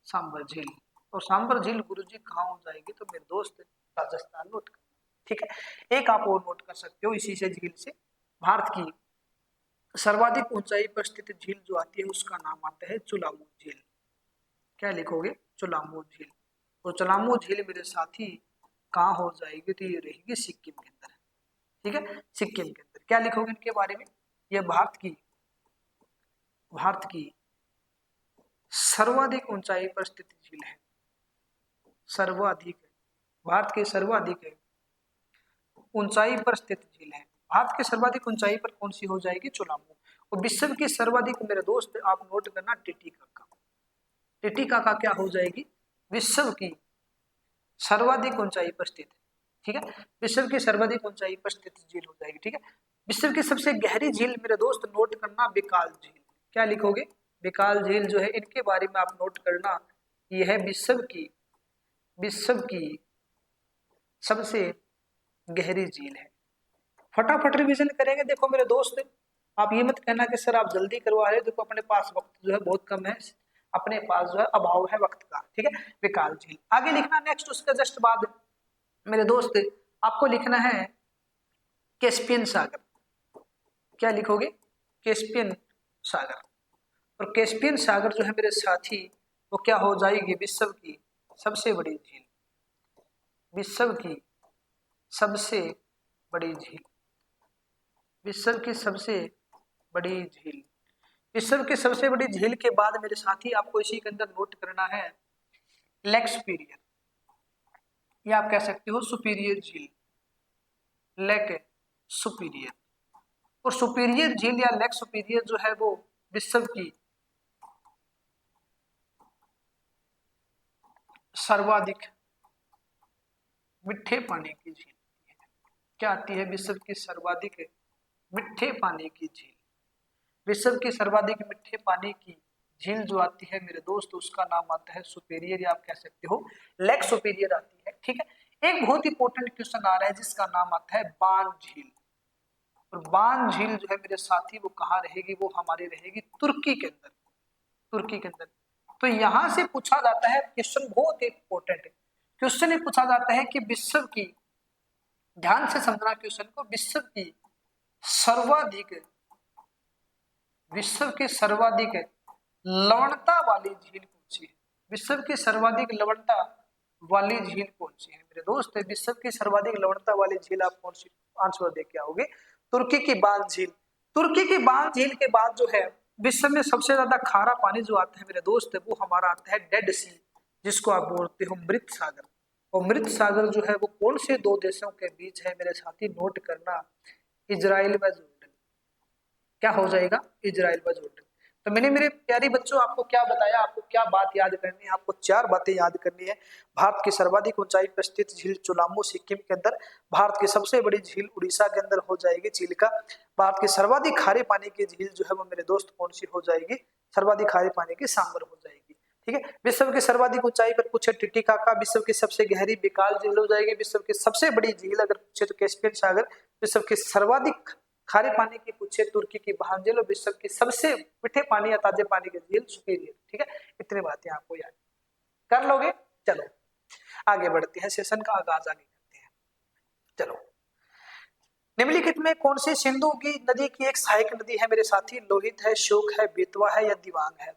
सांबर झील। और सांबर झील गुरुजी कहाँ हो जाएगी, तो मेरे दोस्त राजस्थान, नोट करना, ठीक है। एक आप और नोट कर सकते हो इसी से झील से, भारत की सर्वाधिक ऊंचाई पर स्थित झील जो आती है उसका नाम आता है चुलामू झील। क्या लिखोगे, चुलामू झील। तो चुलामू झील मेरे साथी कहाँ हो जाएगी, तो ये रहेगी सिक्किम के अंदर, ठीक है, सिक्किम के अंदर। क्या लिखोगे इनके बारे में, ये भारत की सर्वाधिक ऊंचाई पर स्थित झील है, सर्वाधिक, भारत की सर्वाधिक ऊंचाई पर स्थित झील है। भारत की सर्वाधिक ऊंचाई पर कौन सी हो जाएगी, चुलामू। और विश्व की सर्वाधिक मेरे दोस्त आप नोट करना, टिटिकाका। टिटिकाका क्या हो जाएगी, विश्व की सर्वाधिक ऊंचाई पर स्थित, ठीक है, विश्व की सर्वाधिक ऊंचाई पर स्थित झील हो जाएगी, ठीक है। विश्व की सबसे गहरी झील मेरे दोस्त नोट करना, बेकाल झील। क्या लिखोगे, बेकाल झील जो है, इनके बारे में आप नोट करना, यह है विश्व की सबसे गहरी झील है। फटाफट रिवीजन करेंगे। देखो मेरे दोस्त, आप ये मत कहना कि सर आप जल्दी करवा रहे हो, देखो अपने पास वक्त जो है बहुत कम है, अपने पास जो है अभाव है वक्त का, ठीक है। बेकाल झील आगे लिखना, नेक्स्ट उसके जस्ट बाद मेरे दोस्त आपको लिखना है कैस्पियन सागर। क्या लिखोगे, कैस्पियन सागर। और कैस्पियन सागर जो है मेरे साथी, वो क्या हो जाएगी, विश्व की सबसे बड़ी झील, विश्व की सबसे बड़ी झील, विश्व की सबसे बड़ी झील। विश्व की सबसे बड़ी झील के बाद मेरे साथी आपको इसी के अंदर नोट करना है लेक सुपीरियर, या आप कह सकते हो सुपीरियर झील, लेक सुपीरियर। और सुपीरियर झील या लेक सुपीरियर जो है वो विश्व की सर्वाधिक मीठे पानी की झील। क्या आती है, विश्व की सर्वाधिक मीठे पानी की झील। विश्व की सर्वाधिक मीठे पानी की झील जो आती है मेरे दोस्त, उसका नाम आता है सुपीरियर, या आप कह सकते हो लेक सुपीरियर आती है, ठीक है। एक बहुत इंपॉर्टेंट क्वेश्चन आ रहा है जिसका नाम आता है बान झील। और बान झील जो है मेरे साथी वो कहाँ रहेगी, वो हमारी रहेगी तुर्की के अंदर, तुर्की के अंदर। तो यहां से पूछा जाता है क्वेश्चन, बहुत इंपॉर्टेंट है क्वेश्चन, ये पूछा जाता है कि विश्व की, ध्यान से समझना क्वेश्चन को, सर्वाधिक विश्व की सर्वाधिक लवणता वाली झील कौन सी है? विश्व की सर्वाधिक लवणता वाली झील कौन सी है मेरे दोस्त? विश्व की सर्वाधिक लवणता वाली झील आप कौन सी आंसर दे के आओगे? तुर्की की बान झील। तुर्की की बान झील के बाद जो है विश्व में सबसे ज्यादा खारा पानी जो आता है मेरे दोस्त, वो हमारा आता है डेड सी, जिसको आप बोलते हो मृत सागर। और मृत सागर जो है वो कौन से दो देशों के बीच है मेरे साथी? नोट करना, इजराइल व जॉर्डन। क्या हो जाएगा? इजराइल व जॉर्डन। तो मैंने मेरे प्यारे बच्चों आपको क्या बताया, आपको क्या बात याद करनी है? आपको 4 बातें याद करनी है। भारत की सर्वाधिक ऊंचाई पर स्थित झील चुलामू सिक्किम के अंदर, भारत की सबसे बड़ी झील उड़ीसा के अंदर हो जाएगी चिलिका, भारत की सर्वाधिक खारे पानी की झील जो है वो मेरे दोस्त कौन सी हो जाएगी? सर्वाधिक खारे पानी की सांबर हो जाएगी। ठीक है, विश्व की सर्वाधिक ऊंचाई पर पूछे टिटिकाका, विश्व की सबसे गहरी बेकाल झील हो जाएगी, विश्व की सबसे बड़ी झील अगर पूछे तो कैस्पियन सागर, विश्व की सर्वाधिक खारे पानी की पूछे तुर्की की बान झील, और विश्व की सबसे मीठे पानी या ताजे पानी की झील सुपीरियर। ठीक है, इतनी बातें आपको याद कर लोगे। चलो आगे बढ़ते हैं, सेशन का आगाज आगे करते हैं। चलो, निम्नलिखित में कौन सी सिंधु की नदी की एक सहायक नदी है मेरे साथी? लोहित है, शोक है, बेतवा है या दिवांग है?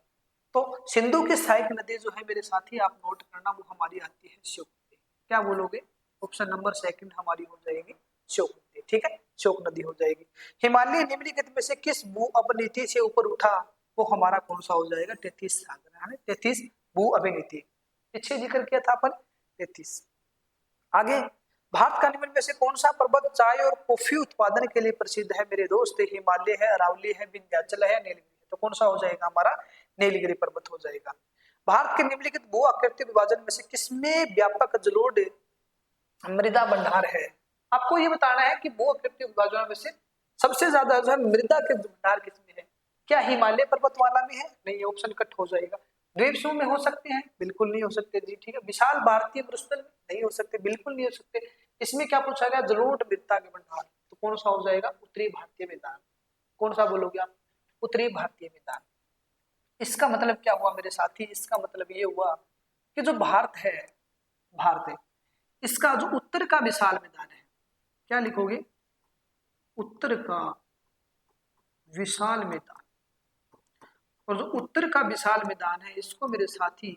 तो सिंधु की सहायक नदी जो है मेरे साथी आप नोट करना, वो हमारी आती है शोक नदी। क्या बोलोगे? ऑप्शन नंबर सेकंड हमारी हो जाएगी शोक नदी। ठीक है, शोक नदी हो जाएगी। हिमालय निम्नलिखित में से किस भू अवनीति से ऊपर उठा? वो हमारा कौन सा हो जाएगा? 33 सागर है, 33 भू अवनीति, पीछे जिक्र किया था अपन 33। आगे, भारत का निम्न में से कौन सा पर्वत चाय और कॉफी उत्पादन के लिए प्रसिद्ध है मेरे दोस्त? हिमालय है, अरावली है, विंध्याचल है, नीलगिरी। तो कौन सा हो जाएगा हमारा? नीलगिरी पर्वत हो जाएगा। भारत के निम्नलिखित भू आकृति विभाजन में से किसमें व्यापक जलोढ़ मृदा भंडार है? आपको ये बताना है कि भू आकृति विभाजन में से सबसे ज्यादा जो है मृदा के भंडार किसमें है? क्या हिमालय पर्वतमाला में है? नहीं, ऑप्शन कट हो जाएगा। द्वीप समूह में हो सकते हैं? बिल्कुल नहीं हो सकते जी। ठीक है, विशाल भारतीय मरुस्थल में नहीं हो सकते, बिल्कुल नहीं हो सकते। इसमें क्या पूछा गया? जलोढ़ मृदा के भंडार। तो कौन सा हो जाएगा? उत्तरी भारतीय मैदान। कौन सा बोलोगे आप? उत्तरी भारतीय मैदान। इसका मतलब क्या हुआ मेरे साथी? इसका मतलब ये हुआ कि जो भारत है, भारत है, इसका जो उत्तर का विशाल मैदान है, क्या लिखोगे? उत्तर का विशाल मैदान। और जो उत्तर का विशाल मैदान है इसको मेरे साथी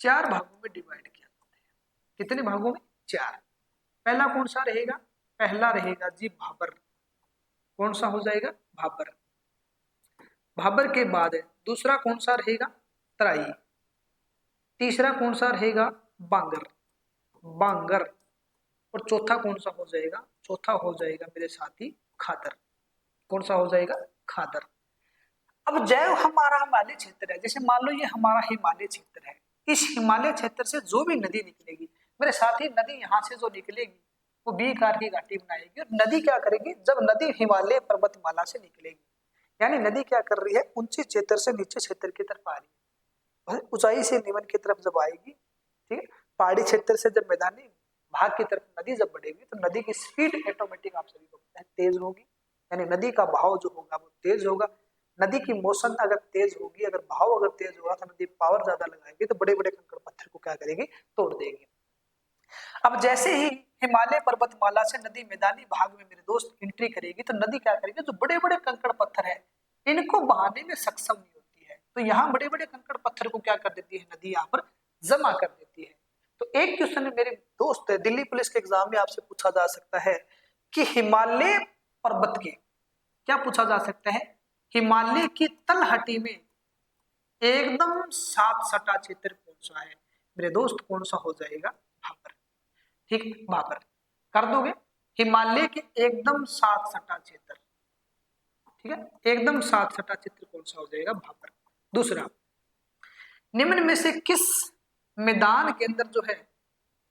4 भागों में डिवाइड किया जाता है। कितने भागों में? 4। पहला कौन सा रहेगा? पहला रहेगा जी भाबर। कौन सा हो जाएगा? भाबर। भाबर के बाद दूसरा कौन सा रहेगा? तराई। तीसरा कौन सा रहेगा? बांगर, बांगर। और चौथा कौन सा हो जाएगा? चौथा हो जाएगा मेरे साथी खादर। कौन सा हो जाएगा? खादर। अब जैव हमारा हिमालय क्षेत्र है, जैसे मान लो ये हमारा हिमालय क्षेत्र है, इस हिमालय क्षेत्र से जो भी नदी निकलेगी मेरे साथी, नदी यहाँ से जो निकलेगी वो बी आकार की घाटी बनाएगी। और नदी क्या करेगी? जब नदी हिमालय पर्वतमाला से निकलेगी, यानी नदी क्या कर रही है? ऊंचे क्षेत्र से नीचे क्षेत्र की तरफ आ रही है, ऊंचाई से निम्न की तरफ जब आएगी, ठीक है, पहाड़ी क्षेत्र से जब मैदानी भाग की तरफ नदी जब बढ़ेगी तो नदी की स्पीड ऑटोमेटिक आप सभी को पता है तेज होगी, यानी नदी का बहाव जो होगा वो तेज होगा। नदी की मोशन अगर तेज होगी, अगर बहाव अगर तेज होगा तो नदी पावर ज्यादा लगाएगी तो बड़े बड़े कंकड़ पत्थर को क्या करेगी? तोड़ देगी। अब जैसे ही हिमालय पर्वतमाला से नदी मैदानी भाग में मेरे दोस्त एंट्री करेगी तो नदी क्या करेगी? जो बड़े बड़े कंकड़ पत्थर है इनको बहाने में सक्षम नहीं होती है, तो यहाँ बड़े बड़े कंकड़ पत्थर को क्या कर देती है? नदी यहाँ पर जमा कर देती है। तो एक क्वेश्चन मेरे दोस्त दिल्ली पुलिस के एग्जाम में आपसे पूछा जा सकता है कि हिमालय पर्वत के, क्या पूछा जा सकता है? हिमालय की तलहटी में एकदम सात सटा क्षेत्र कौन सा है मेरे दोस्त? कौन सा हो जाएगा? भाबर। ठीक, भाबर कर दोगे। हिमालय के एकदम सात सटा क्षेत्र, ठीक है, एकदम सात सटा क्षेत्र कौन सा हो जाएगा? भाबर। दूसरा, निम्न में से किस मैदान के अंदर जो है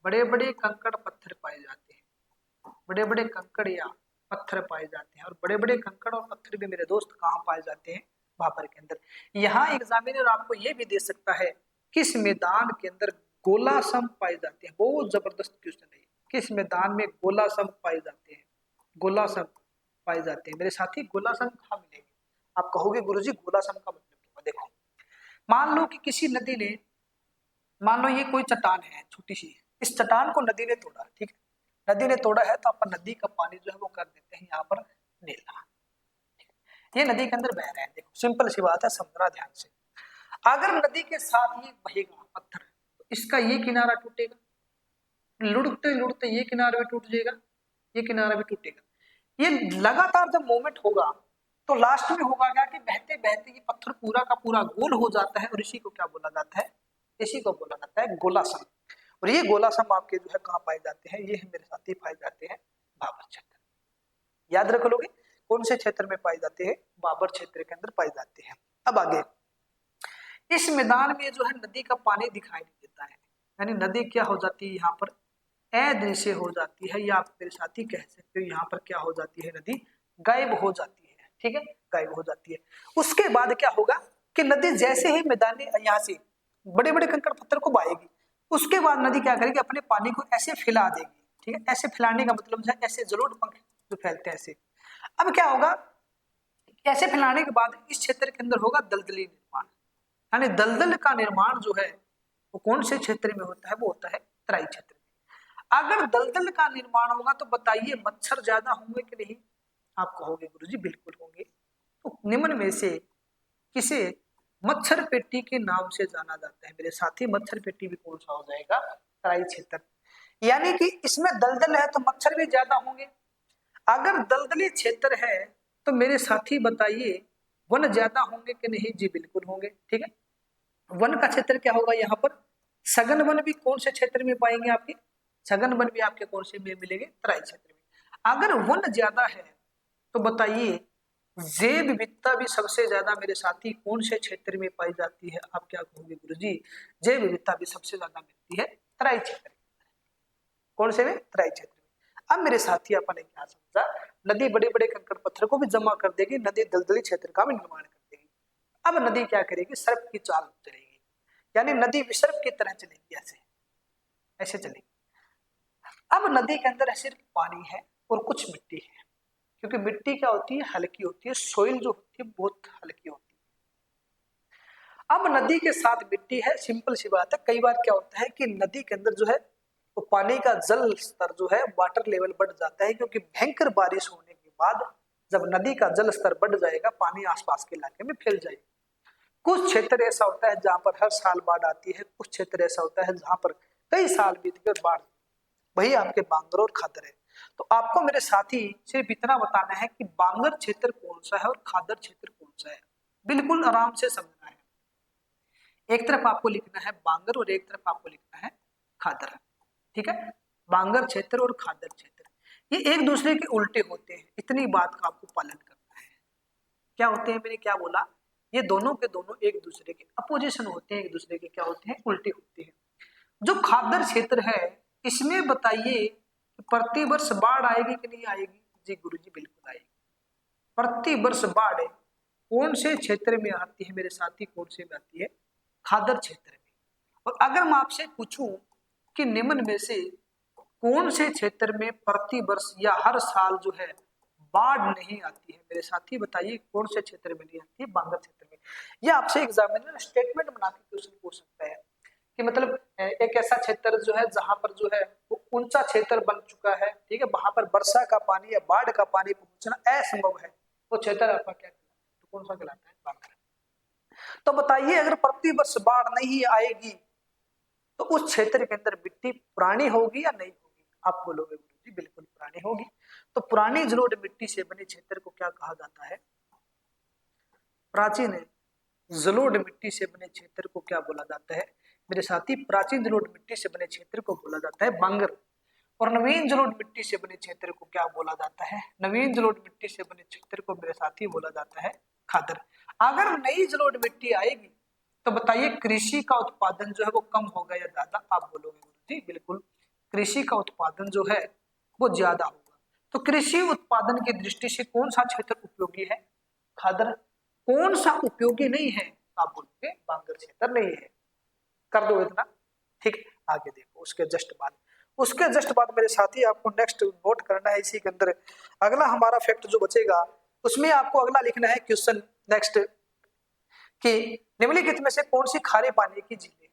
बड़े बड़े कंकड़ पत्थर पाए जाते हैं? बड़े बड़े कंकड़ या पत्थर पाए जाते हैं, और बड़े बड़े कंकड़ और पत्थर भी मेरे दोस्त कहाँ पाए जाते हैं? भाबर के अंदर। यहाँ एग्जामिनर आपको यह भी दे सकता है किस मैदान के अंदर गोलासम पाए जाते हैं। बहुत जबरदस्त क्वेश्चन है, किस मैदान में गोलासम पाए जाते हैं? गोलासम पाए जाते हैं मेरे साथी। गोलासम कहाँ मिलेंगे? आप कहोगे गुरुजी गोलासम का मतलब क्या? देखो, मान लो कि किसी नदी ने, मान लो ये कोई चट्टान है छोटी सी, इस चट्टान को नदी ने तोड़ा, ठीक है, नदी ने तोड़ा है तो अपन नदी का पानी जो है वो कर देते हैं यहाँ पर नीला। ये नदी के अंदर बह रहे हैं, देखो सिंपल सी बात है, समझना ध्यान से। अगर नदी के साथ ये बहेगा पत्थर, तो इसका ये किनारा टूटेगा, लुढ़कते लुढ़कते ये किनारा भी टूट जाएगा, ये किनारा भी टूटेगा। ये लगातार जब मूवमेंट होगा तो लास्ट में होगा क्या कि बहते बहते ये पत्थर पूरा का पूरा गोल हो जाता है, और इसी को क्या बोला जाता है? इसी को बोला जाता है गोलासम। और ये गोलासम आपके जो है कहाँ पाए जाते हैं? ये है मेरे साथी पाए जाते हैं बाबर क्षेत्र। याद रख लोगे कौन से क्षेत्र में पाए जाते हैं? बाबर क्षेत्र के अंदर पाए जाते हैं। अब आगे, इस मैदान में जो है नदी का पानी दिखाई नहीं देता है, यानी नदी क्या हो जाती है यहाँ पर? अदृश्य हो जाती है, या आप मेरे साथी कह सकते हो यहाँ पर क्या हो जाती है? नदी गायब हो जाती है, ठीक है, गायब हो जाती है। उसके बाद क्या होगा कि नदी जैसे ही मैदानी यहाँ से बड़े बड़े कंकड़ पत्थर को बहाएगी, उसके बाद नदी क्या करेगी? अपने पानी को ऐसे फैला देगी, ठीक है। ऐसे फैलाने का मतलब जो है ऐसे जलोढ़ पंख जो फैलते हैं ऐसे। अब क्या होगा, ऐसे फैलाने के बाद इस क्षेत्र के अंदर होगा दलदली निर्माण, यानी दलदल का निर्माण जो है वो कौन से क्षेत्र में होता है? वो होता है तराई क्षेत्र में। अगर दलदल का निर्माण होगा तो बताइए मच्छर ज्यादा होंगे कि नहीं? आप कहोगे गुरुजी बिल्कुल होंगे। तो निम्न में से किसे मच्छर पेटी के नाम से जाना जाता है? मेरे साथी मच्छर पेटी भी कौन सा हो जाएगा? तराई क्षेत्र। यानी कि इसमें दलदल है तो मच्छर भी ज्यादा होंगे। अगर दलदली क्षेत्र है तो मेरे साथी बताइए वन ज्यादा होंगे कि नहीं? जी बिल्कुल होंगे, ठीक है। वन का क्षेत्र क्या होगा यहाँ पर? सघन वन भी कौन से क्षेत्र में पाएंगे आपके? सघन वन भी आपके कौन से में मिलेंगे? तराई क्षेत्र में। अगर वन ज्यादा है तो बताइए जैव विविधता भी सबसे ज्यादा मेरे साथी कौन से क्षेत्र में पाई जाती है? आप क्या कहोगे गुरुजी? जैव विविधता भी सबसे ज्यादा मिलती है तराई क्षेत्र में। कौन से में? तराई क्षेत्र में। अब मेरे साथी अपन ने क्या समझा? नदी बड़े बड़े कंकड़ पत्थर को भी जमा कर देगी, नदी दलदली क्षेत्र का भी निर्माण कर देगी। अब नदी क्या करेगी? सर्प की चाल चलेगी, यानी नदी विसर्प की तरह चलेगी, ऐसे ऐसे चलेगी। अब नदी के अंदर सिर्फ पानी है और कुछ मिट्टी है, क्योंकि मिट्टी क्या होती है? हल्की होती है, सोइल जो होती है बहुत हल्की होती है। अब नदी के साथ मिट्टी है, सिंपल सी बात है। कई बार क्या होता है कि नदी के अंदर जो है तो पानी का जल स्तर जो है वाटर लेवल बढ़ जाता है, क्योंकि भयंकर बारिश होने के बाद जब नदी का जल स्तर बढ़ जाएगा पानी आसपास के इलाके में फैल जाएगा। कुछ क्षेत्र ऐसा होता है जहां पर हर साल बाढ़ आती है, कुछ क्षेत्र ऐसा होता है जहां पर कई साल बीत गए और बाढ़, वही आपके बांगर और खादर है। तो आपको मेरे साथी सिर्फ इतना बताना है कि बांगर क्षेत्र कौन सा है और खादर क्षेत्र कौन सा है, बिल्कुल आराम से समझना है। एक तरफ आपको लिखना है बांगर और एक तरफ आपको लिखना है खादर, ठीक है। बांगर क्षेत्र और खादर क्षेत्र ये एक दूसरे के उल्टे होते हैं, इतनी बात का आपको पालन करना है। क्या होते हैं? मैंने क्या बोला? ये दोनों के दोनों एक दूसरे के अपोजिशन होते हैं, एक दूसरे के क्या होते हैं? उल्टे होते हैं। जो खादर क्षेत्र है इसमें बताइए कि प्रति वर्ष बाढ़ आएगी कि नहीं आएगी? जी गुरुजी बिल्कुल आएगी। प्रति वर्ष बाढ़ कौन से क्षेत्र में आती है मेरे साथी? कौन से में आती है? खादर क्षेत्र में। और अगर मैं आपसे पूछूं कि निम्न में से कौन से क्षेत्र में प्रति वर्ष या हर साल जो है बाढ़ नहीं आती है? मेरे साथी बताइए कौन से क्षेत्र में नहीं आती है? बांगर क्षेत्र में। या आपसे एग्जामिनर स्टेटमेंट बना के क्वेश्चन पूछ सकता है कि मतलब एक ऐसा क्षेत्र जो है जहां पर जो है वो ऊंचा क्षेत्र बन चुका है, ठीक है, वहां पर वर्षा का पानी या बाढ़ का पानी पहुंचना असंभव है, वो क्षेत्र आपका क्या कहलाता है? तो कौन सा कहलाता है? बांगर। तो बताइए अगर प्रति वर्ष बाढ़ नहीं आएगी तो उस क्षेत्र के अंदर मिट्टी पुरानी होगी या नहीं होगी? आप बोलोगे गुरुजी बिल्कुल पुरानी होगी। तो पुरानी जलोढ़ मिट्टी से बने क्षेत्र को क्या कहा जाता है? प्राचीन जलोढ़ मिट्टी से बने क्षेत्र को क्या बोला जाता है? मेरे साथी प्राचीन जलोढ़ मिट्टी से बने क्षेत्र को बोला जाता है बांगर। और नवीन जलोढ़ मिट्टी से बने क्षेत्र को क्या बोला जाता है? नवीन जलोढ़ मिट्टी से बने क्षेत्र को मेरे साथी बोला जाता है खादर। अगर नई जलोढ़ मिट्टी आएगी तो बताइए कृषि का उत्पादन जो है वो कम होगा या ज्यादा? आप बोलोगे गुरुजी बिल्कुल कृषि का उत्पादन जो है वो ज्यादा होगा। तो कृषि उत्पादन की दृष्टि से कौन सा क्षेत्र उपयोगी है? खादर। कौन सा उपयोगी नहीं है? आप बोलोगे बांगर क्षेत्र नहीं है। कर दो इतना, ठीक। आगे देखो उसके जस्ट बाद उसके जस्ट बाद मेरे साथी आपको नेक्स्ट नोट करना है इसी के अंदर अगला हमारा फैक्ट जो बचेगा उसमें आपको अगला लिखना है क्वेश्चन नेक्स्ट कि निम्नलिखित में से कौन सी खारे पानी की झील है।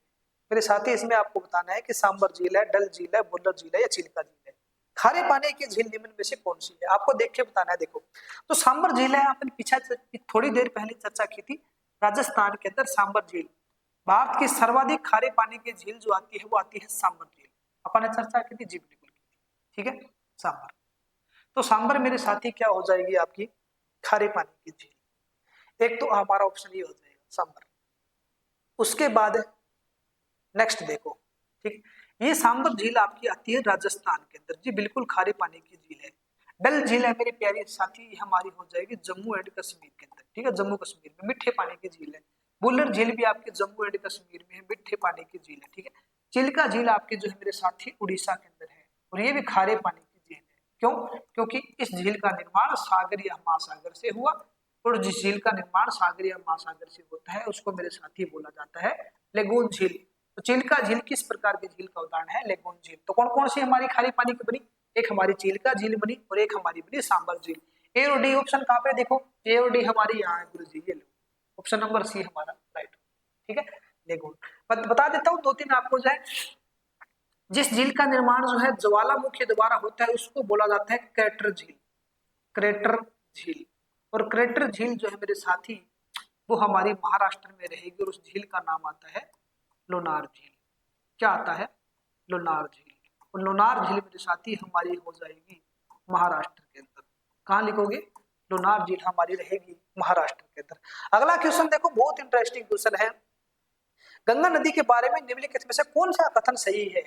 मेरे साथी इसमें आपको बताना है कि सांबर झील है, डल झील है, बुल्लर झील है या चिल्का झील है। खारे पानी की झील निम्न में से कौन सी है आपको देख के बताना है। देखो तो सांबर झील है, आपने पीछे थोड़ी देर पहले चर्चा की थी, राजस्थान के अंदर सांबर झील भारत की सर्वाधिक खारे पानी की झील जो आती है वो आती है सांबर झील। अपन ने चर्चा की थी जी, बिल्कुल की थी, ठीक है सांबर। तो सांबर मेरे साथी क्या हो जाएगी आपकी खारे पानी की झील। एक तो हमारा ऑप्शन ये हो जाएगा सांबर। उसके बाद नेक्स्ट देखो, ठीक, ये सांबर झील आपकी आती है राजस्थान के अंदर जी, बिल्कुल खारे पानी की झील है। डल झील है मेरे प्यारे साथी, हमारी हो जाएगी जम्मू एंड कश्मीर के अंदर, ठीक है जम्मू कश्मीर में मीठे पानी की झील है। बुल्लर झील भी आपके जम्मू एंड कश्मीर में है, मीठे पानी की झील है, ठीक है। चिल्का झील आपकी जो है मेरे साथी उड़ीसा के अंदर है और ये भी खारे पानी की झील है। क्यों? क्योंकि इस झील का निर्माण सागर या महासागर से हुआ और जिस झील का निर्माण सागर या महासागर से होता है उसको मेरे साथी बोला जाता है लेगून झील। तो चिल्का झील किस प्रकार की झील का उदाहरण है? लेगून झील। तो कौन कौन सी हमारी खारी पानी की बनी? एक हमारी चिल्का झील बनी और एक हमारी बनी सांबर झील। ए और डी ऑप्शन कहाँ पे देखो, ए और डी हमारी यहाँ है गुरु जी, ये लो ऑप्शन नंबर सी हमारा राइट, ठीक है लेगून। बता देता हूँ दो तीन आपको जो है, जिस झील का निर्माण जो है ज्वालामुखी द्वारा होता है उसको बोला जाता है क्रेटर झील, क्रेटर झील। और क्रेटर झील जो है मेरे साथी वो हमारी महाराष्ट्र में रहेगी और उस झील का नाम आता है लोनार झील। क्या आता है? लोनार झील। और लोनार झील मेरे साथी हमारी हो जाएगी महाराष्ट्र के अंदर। कहाँ लिखोगे? लोनार झील हमारी रहेगी महाराष्ट्र के अंदर। अगला क्वेश्चन देखो, बहुत इंटरेस्टिंग क्वेश्चन है। गंगा नदी के बारे में निम्नलिखित में से कौन सा कथन सही है?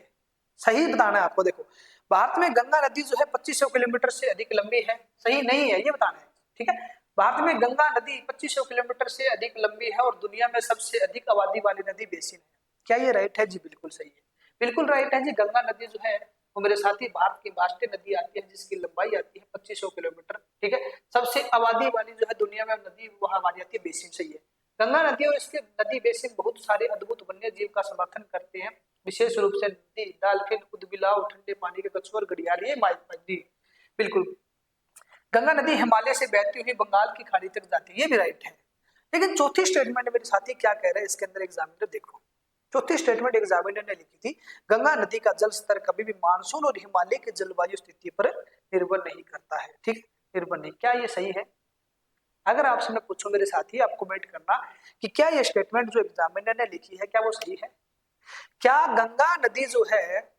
सही बताना है आपको। देखो भारत में गंगा नदी जो है 2500 किलोमीटर से अधिक लंबी है, सही नहीं है ये बताना है, ठीक है। भारत में गंगा नदी 2500 किलोमीटर से अधिक लंबी है और दुनिया में सबसे अधिक आबादी वाली नदी बेसिन है। क्या ये राइट है? जी बिल्कुल सही है, बिल्कुल राइट है जी। गंगा नदी जो है वो मेरे साथी भारत की राष्ट्रीय नदी आती है जिसकी लंबाई आती है 2500 किलोमीटर, ठीक है। सबसे आबादी वाली जो है दुनिया में नदी वो हमारी आती है बेसिन, सही है। गंगा नदी और इसके नदी बेसिन बहुत सारे अद्भुत वन्य जीव का समर्थन करते हैं, विशेष रूप से नदी डाल्फिन, उदबिलाव, ठंडे पानी के कछुआ और घड़ियाल, ये जी बिल्कुल। गंगा नदी हिमालय से बहती हुई बंगाल की खाड़ी तक जाती है, ये भी राइट है। लेकिन चौथी स्टेटमेंट मेरे साथी क्या कह रहे हैं इसके अंदर एग्जामिनर देखो, चौथी स्टेटमेंट एग्जामिनर ने लिखी थी गंगा नदी का जल स्तर कभी भी मानसून और हिमालय के जलवायु स्थिति पर निर्भर नहीं करता है, ठीक, निर्भर नहीं। क्या ये सही है? अगर आपसे मैं पूछूं मेरे साथी, आप कमेंट करना कि क्या ये स्टेटमेंट जो एग्जामिनर ने लिखी है क्या वो सही है? क्या गंगा नदी जो है,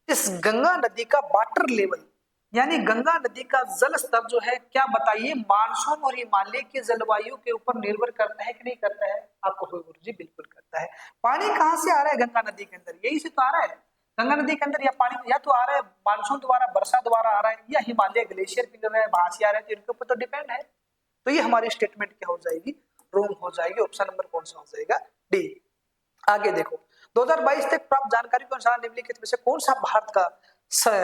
इस गंगा नदी का वाटर लेवल यानी गंगा नदी का जल स्तर जो है, क्या बताइए मानसून और हिमालय की जलवायु के ऊपर निर्भर करता है कि नहीं करता है? आपको गुरु जी बिल्कुल करता है। पानी कहाँ से आ रहा है गंगा नदी के अंदर? यही से तो आ रहा है गंगा नदी के अंदर, या पानी या तो आ रहा है मानसून द्वारा, वर्षा द्वारा आ रहा है, या हिमालय ग्लेशियर पिघल रहे हैं वहां से आ रहे हैं, तो इनके ऊपर तो डिपेंड है। तो ये हमारी स्टेटमेंट क्या हो जाएगी? रोंग हो जाएगी। ऑप्शन नंबर कौन सा हो जाएगा? डी। आगे देखो 2022 तक प्राप्त जानकारी के अनुसार निम्नलिखित में से कौन सा भारत का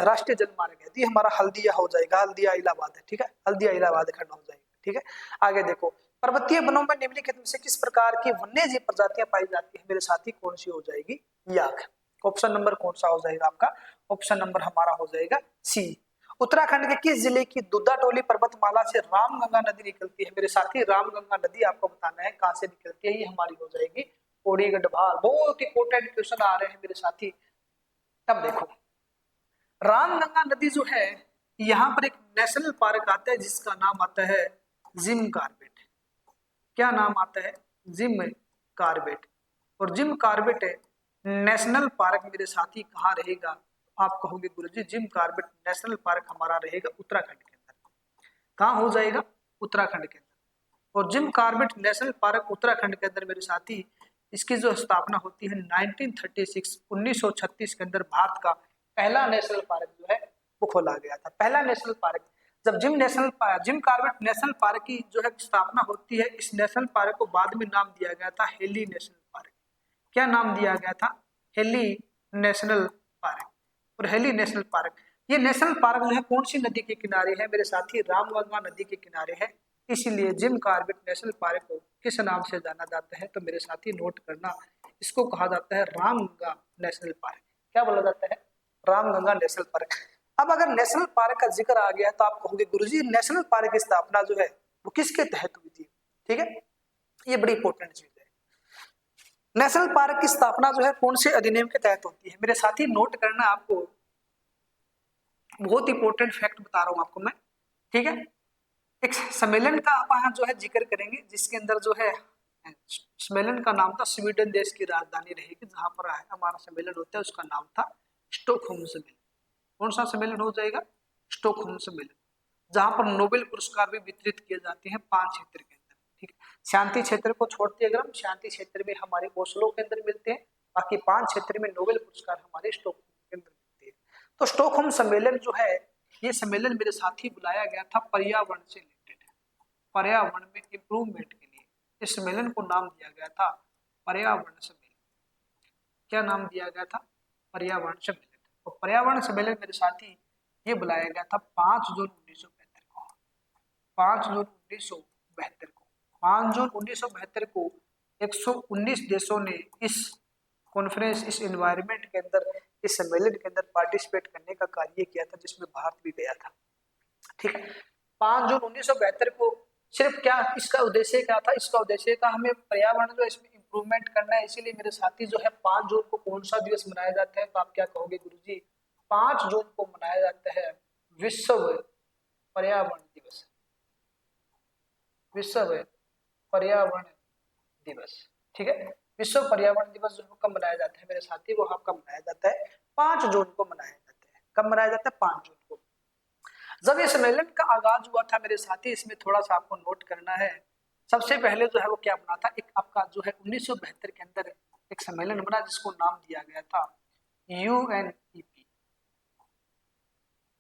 राष्ट्रीय जल मार्ग है? तो हमारा हल्दिया हो जाएगा, हल्दिया इलाहाबाद है, ठीक है हल्दिया इलाहाबाद खंड हो जाएगा, ठीक है। आगे देखो पर्वतीय वनों में निम्नलिखित में से किस प्रकार की वन्य जीव प्रजातियां पाई जाती है? मेरे साथी कौन सी हो जाएगी? याक। ऑप्शन नंबर कौन सा हो जाएगा आपका? ऑप्शन नंबर हमारा हो जाएगा सी। उत्तराखंड के किस जिले की दुद्धाटोली पर्वतमाला से रामगंगा नदी निकलती है? मेरे साथी रामगंगा नदी आपको बताना है कहां से निकलती है, ये हमारी हो जाएगी पौड़ी गढ़वाल। बहुत इंपोर्टेंट क्वेश्चन आ रहे हैं मेरे साथी। तब देखो रामगंगा नदी जो है, यहाँ पर एक नेशनल पार्क आता है जिसका नाम आता है जिम कार्बेट। क्या नाम आता है? Jim Corbett. और जिम कार्बेट नेशनल पार्क मेरे साथी कहाँ रहेगा? आप कहोगे गुरुजी जिम कार्बेट नेशनल पार्क हमारा रहेगा उत्तराखंड के अंदर। कहाँ हो जाएगा? उत्तराखंड के अंदर। और Jim Corbett national park Uttarakhand के अंदर मेरे साथी, इसकी जो स्थापना होती है 1936 के अंदर भारत का पहला नेशनल पार्क जो है वो खोला गया था। पहला नेशनल पार्क जब जिम कार्बेट नेशनल पार्क की जो है स्थापना होती है, इस नेशनल पार्क को बाद में नाम दिया गया था हेली नेशनल पार्क। क्या नाम दिया गया था? Heli national park. और हेली नेशनल पार्क, ये नेशनल पार्क जो है कौन सी नदी के किनारे है? मेरे साथी रामगंगा नदी के किनारे है, इसीलिए जिम कार्बेट नेशनल पार्क को किस नाम से जाना जाता है? तो मेरे साथी नोट करना, इसको कहा जाता है रामगंगा नेशनल पार्क। क्या बोला जाता है? Ramganga national park. अब अगर नेशनल पार्क का जिक्र आ गया तो आप कहोगे गुरुजी नेशनल पार्क की स्थापना जो है वो किसके तहत हुई थी? ठीक है, ये बड़ी इंपॉर्टेंट चीज है। नेशनल पार्क की स्थापना जो है कौन से अधिनियम के तहत होती है? मेरे साथी नोट करना, आपको बहुत इंपॉर्टेंट फैक्ट बता रहा हूं आपको मैं। ठीक है, एक सम्मेलन का आप यहाँ जो है जिक्र करेंगे जिसके अंदर जो है सम्मेलन का नाम था स्वीडन देश की राजधानी रहेगी जहां पर हमारा सम्मेलन होता है, उसका नाम था स्टॉकहोम सम्मेलन। कौन सा सम्मेलन हो जाएगा? स्टॉकहोम सम्मेलन, जहां पर नोबेल पुरस्कार भी वितरित किए जाते हैं 5 क्षेत्र के अंदर। ठीक है, शांति क्षेत्र को छोड़ते अगर हम, शांति क्षेत्र में हमारे ओस्लो के अंदर मिलते हैं, बाकी 5 क्षेत्र में नोबेल पुरस्कार हमारे स्टॉकहोम के अंदर मिलते हैं। तो स्टॉकहोम सम्मेलन जो है, ये सम्मेलन मेरे साथी बुलाया गया था पर्यावरण से रिलेटेड, पर्यावरण में इंप्रूवमेंट के लिए इस सम्मेलन को नाम दिया गया था पर्यावरण सम्मेलन। क्या नाम दिया गया था? पर्यावरण सम्मेलन। और पर्यावरण सम्मेलन मेरे साथी ये बुलाया गया था 5 जून 1972 को। 5 जून 1972 को 5 जून 1972 को 119 देशों ने इस कॉन्फ्रेंस, इस एनवायरनमेंट के अंदर, इस सम्मेलन के अंदर पार्टिसिपेट करने का कार्य किया था, जिसमें भारत भी गया था। ठीक है, 5 जून 1972 को सिर्फ क्या इसका उद्देश्य क्या था? इसका उद्देश्य था हमें पर्यावरण जो इसमें इंप्रूवमेंट करना है। इसीलिए मेरे साथी जो है 5 जून को कौन सा दिवस मनाया जाता है? तो आप क्या कहोगे गुरुजी? 5 जून को मनाया जाता है विश्व पर्यावरण दिवस। विश्व पर्यावरण दिवस। ठीक है, विश्व पर्यावरण दिवस जो कब मनाया जाता है मेरे साथी? वो आपका मनाया जाता है 5 जून को मनाया जाता है। कब मनाया जाता है? 5 जून को। जब ये सम्मेलन का आगाज हुआ था मेरे साथी, इसमें थोड़ा सा आपको नोट करना है। सबसे पहले जो है वो क्या बना था? एक आपका जो है 1972 के अंदर एक सम्मेलन बना जिसको नाम दिया गया था यूएनईपी।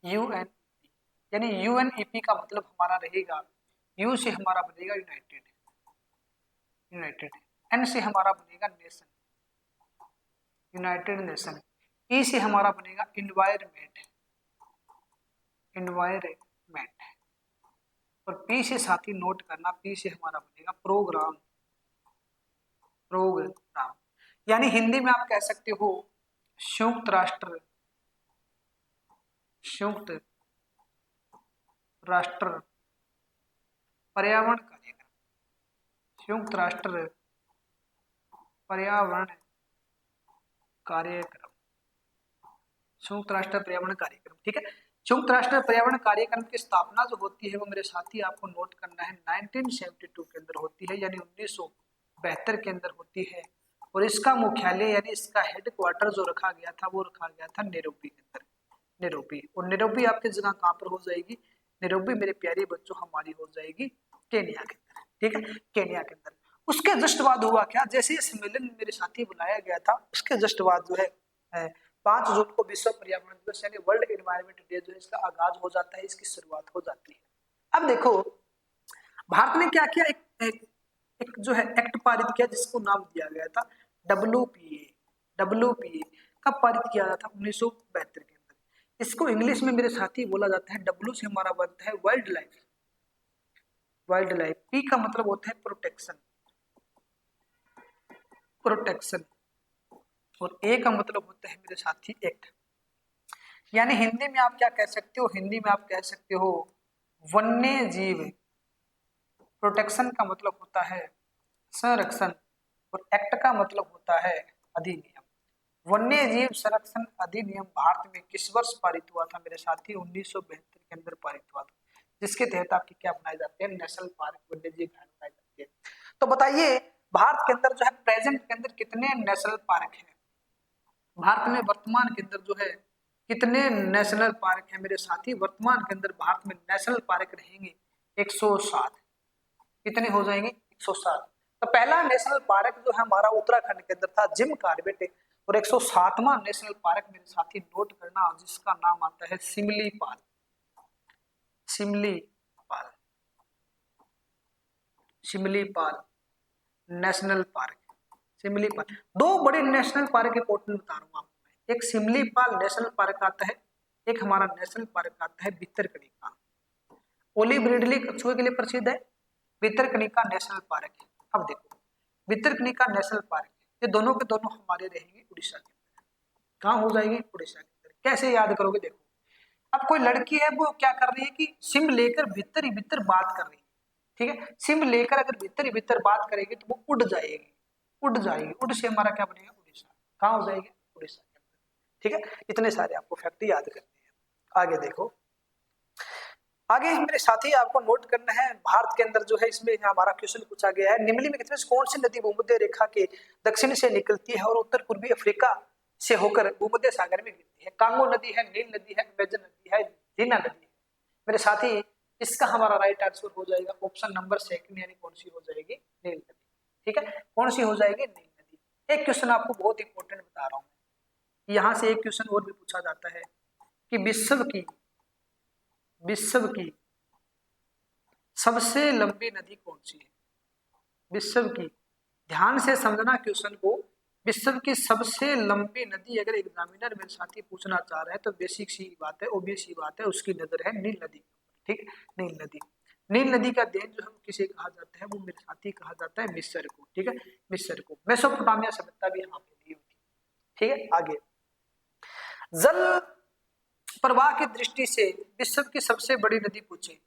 यूएनईपी यानी यूएनईपी का मतलब हमारा रहेगा, यू से हमारा बनेगा यूनाइटेड, यूनाइटेड, एन से हमारा बनेगा नेशन, यूनाइटेड नेशन, ई से हमारा बनेगा इन्वायरमेंट, इन्वायरमेंट, और पी से साथी नोट करना, पी से हमारा बनेगा प्रोग्राम, प्रोग्राम। यानी हिंदी में आप कह सकते हो संयुक्त राष्ट्र, संयुक्त राष्ट्र पर्यावरण कार्यक्रम, संयुक्त राष्ट्र पर्यावरण कार्यक्रम, संयुक्त राष्ट्र पर्यावरण कार्यक्रम। ठीक है, संयुक्त राष्ट्र पर्यावरण कार्यक्रम की स्थापना जो होती है वो मेरे साथी आपको नोट करना है 1972 के अंदर होती है, यानी 1972 के अंदर होती है। और इसका मुख्यालय यानी इसका हेडक्वार्टर जो रखा गया था वो रखा गया था नैरोबी के अंदर, नैरोबी। और नैरोबी आपकी जगह कहाँ पर हो जाएगी? नैरोबी मेरे प्यारे बच्चों हमारी हो जाएगी केन्या के अंदर। ठीक है, केन्या के अंदर। उसके जस्ट बाद हुआ क्या? जैसे ये सम्मेलन मेरे साथी बुलाया गया था, उसके जस्ट बाद जो है 5 जून को विश्व पर्यावरण दिवस यानी वर्ल्ड एनवायरनमेंट डे जो है इसका आगाज हो जाता है, इसकी शुरुआत हो जाती है। अब देखो भारत ने क्या किया, एक जो है एक्ट पारित किया जिसको नाम दिया गया था WPA। WPA कब पारित किया गया था? 1972 के अंदर। इसको इंग्लिश में मेरे साथी बोला जाता है, W से हमारा बनता है wild life, wild life, P का मतलब होता है प्रोटेक्शन, प्रोटेक्शन, और A का मतलब होता है मेरे साथी एक्ट। यानी हिंदी में आप क्या कह सकते हो? हिंदी में आप कह सकते हो वन्य जीव। प्रोटेक्शन का मतलब होता है संरक्षण, और एक्ट का मतलब होता है अधिनियम। वन्य जीव संरक्षण अधिनियम भारत में किस वर्ष पारित हुआ था मेरे साथी? 1972 के अंदर पारित हुआ था, जिसके तहत आपके क्या बनाए जाते हैं? नेशनल पार्क, वन्य जीव बनाए जाते हैं। तो बताइए भारत के अंदर जो है प्रेजेंट के अंदर कितने नेशनल पार्क हैं? भारत में वर्तमान के अंदर जो है कितने नेशनल पार्क हैं मेरे साथी? वर्तमान के अंदर भारत में नेशनल पार्क रहेंगे 107। कितने हो जाएंगे? 107। तो पहला नेशनल पार्क जो है हमारा उत्तराखंड के अंदर था जिम कॉर्बेट, और 107वां नेशनल पार्क मेरे साथी नोट करना जिसका नाम आता है सिमलीपाल, सिमलीपाल, सिमलीपाल नेशनल पार्क, सिमलीपाल। दो बड़े नेशनल पार्क इंपोर्टेंट बता रहा हूँ आपको। एक सिमलीपाल नेशनल पार्क आता है, एक हमारा नेशनल पार्क आता है भितरकनिका। ओलिव रिडले कछुए के लिए प्रसिद्ध है, भितरकनिका नेशनल पार्क है। अब देखो भितरकनिका नेशनल पार्क, ये दोनों के दोनों हमारे रहेंगे उड़ीसा के अंदर। कहाँ हो जाएंगे? उड़ीसा के अंदर। कैसे याद करोगे देखो, अब कोई लड़की है वो क्या कर रही है कि सिम लेकर भीतर ही भीतर बात कर रही है, ठीक है, सिम लेकर अगर भीतर ही भीतर बात करेगी तो वो उड़ जाएगी, उड़ जाएगी, उड़ से हमारा क्या बनेगा, उड़ीसा। कहाँ हो जाएगी, उड़ीसा के अंदर, ठीक है। इतने सारे आपको फैक्ट याद करने हैं। आगे देखो, आगे मेरे साथी आपको नोट करना है, भारत के अंदर जो है इसमें हमारा क्वेश्चन पूछा गया है, निम्नलिखित में कौन सी नदी भूमध्य रेखा के दक्षिण से निकलती है और उत्तर पूर्वी अफ्रीका से होकर भूमध्य सागर में गिरती है। कांगो नदी है, नील नदी है, अमेजन नदी है, जीना नदी है। मेरे साथी इसका हमारा राइट आंसर हो जाएगा ऑप्शन नंबर सेकंड, यानी कौन सी हो जाएगी, नील नदी, ठीक है। कौन सी हो जाएगी, नील नदी। एक क्वेश्चन आपको बहुत इंपॉर्टेंट बता रहा हूं, यहां से एक क्वेश्चन और भी पूछा जाता है कि विश्व की सबसे लंबी नदी कौन सी है, विश्व की, ध्यान से समझना क्वेश्चन को, विश्व की सबसे लंबी नदी अगर एग्जामिनर मेरे साथी पूछना चाह रहे हैं तो बेसिक सी बात है, ओबियस सी बात है, उसकी नजर है नील नदी, ठीक, नील नदी। नील नदी का देन जो है किसे कहा जाता है, वो मेरे साथी कहा जाता है मिस्र को, ठीक है, मिस्र को। मेसोपोटामिया सभ्यता भी यहाँ पे दी हुई थी, ठीक है। आगे, जल प्रवाह की दृष्टि से विश्व की सबसे बड़ी नदी पूछे,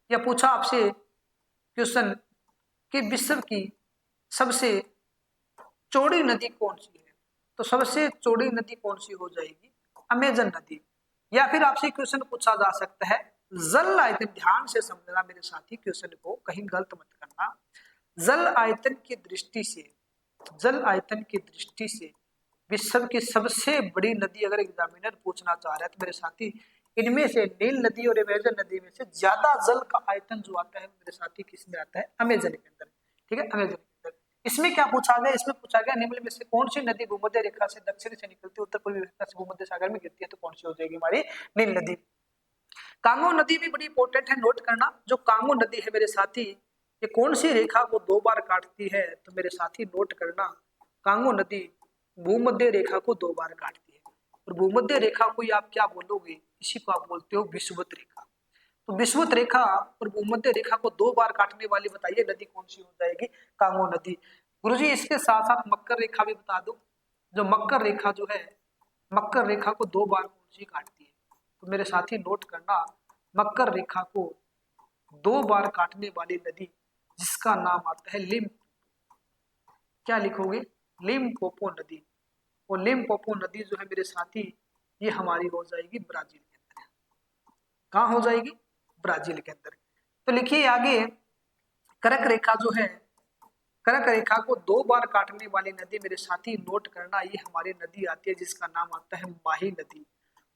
या पूछा आपसे क्वेश्चन कि विश्व की सबसे चौड़ी नदी कौन सी है, तो सबसे चौड़ी नदी कौन सी हो जाएगी, अमेजन नदी। या फिर आपसे क्वेश्चन पूछा जा सकता है जल आयतन, ध्यान से समझना मेरे साथी क्वेश्चन को, कहीं गलत मत करना। जल आयतन की दृष्टि से, जल आयतन की दृष्टि से विश्व की सबसे बड़ी नदी अगर एग्जामिनर पूछना चाह रहा है तो मेरे साथी इनमें से नील नदी और अमेजन नदी में से ज्यादा जल का आयतन जो आता है मेरे साथी किस में आता है, अमेजन के अंदर, ठीक है, अमेजन के अंदर। इसमें क्या पूछा गया, इसमें पूछा गया निम्न में से कौन सी नदी भूमध्य रेखा से दक्षिण से निकलती है, उत्तर पूर्वी रेखा से भूमध्य सागर में गिरती है, तो कौन सी हो जाएगी हमारी, नील नदी। कांगो नदी भी बड़ी इंपॉर्टेंट है, नोट करना। जो कांगो नदी है मेरे साथी, ये कौन सी रेखा को 2 बार काटती है, तो मेरे साथी नोट करना, कांगो नदी भूमध्य रेखा को 2 बार काटती है। और भूमध्य रेखा को आप क्या बोलोगे, इसी को आप बोलते हो विषुवत रेखा। तो विषुवत रेखा और भूमध्य रेखा को 2 बार काटने वाली बताइए नदी कौन सी हो जाएगी, कांगो नदी। गुरुजी इसके साथ साथ मकर रेखा भी बता दो, जो मकर रेखा जो है, मकर रेखा को 2 बार कौन सी काटती है, तो मेरे साथी नोट करना, मकर रेखा को 2 बार काटने वाली नदी जिसका नाम आता है लिम, क्या लिखोगे, लिमपोपो नदी। और लिमपोपो नदी जो है मेरे साथी ये हमारी हो जाएगी ब्राजील के अंदर। कहाँ हो जाएगी, ब्राजील के अंदर। तो लिखिए आगे, कर्क रेखा जो है, कर्क रेखा को 2 बार काटने वाली नदी मेरे साथी नोट करना, ये हमारी नदी आती है जिसका नाम आता है माही नदी।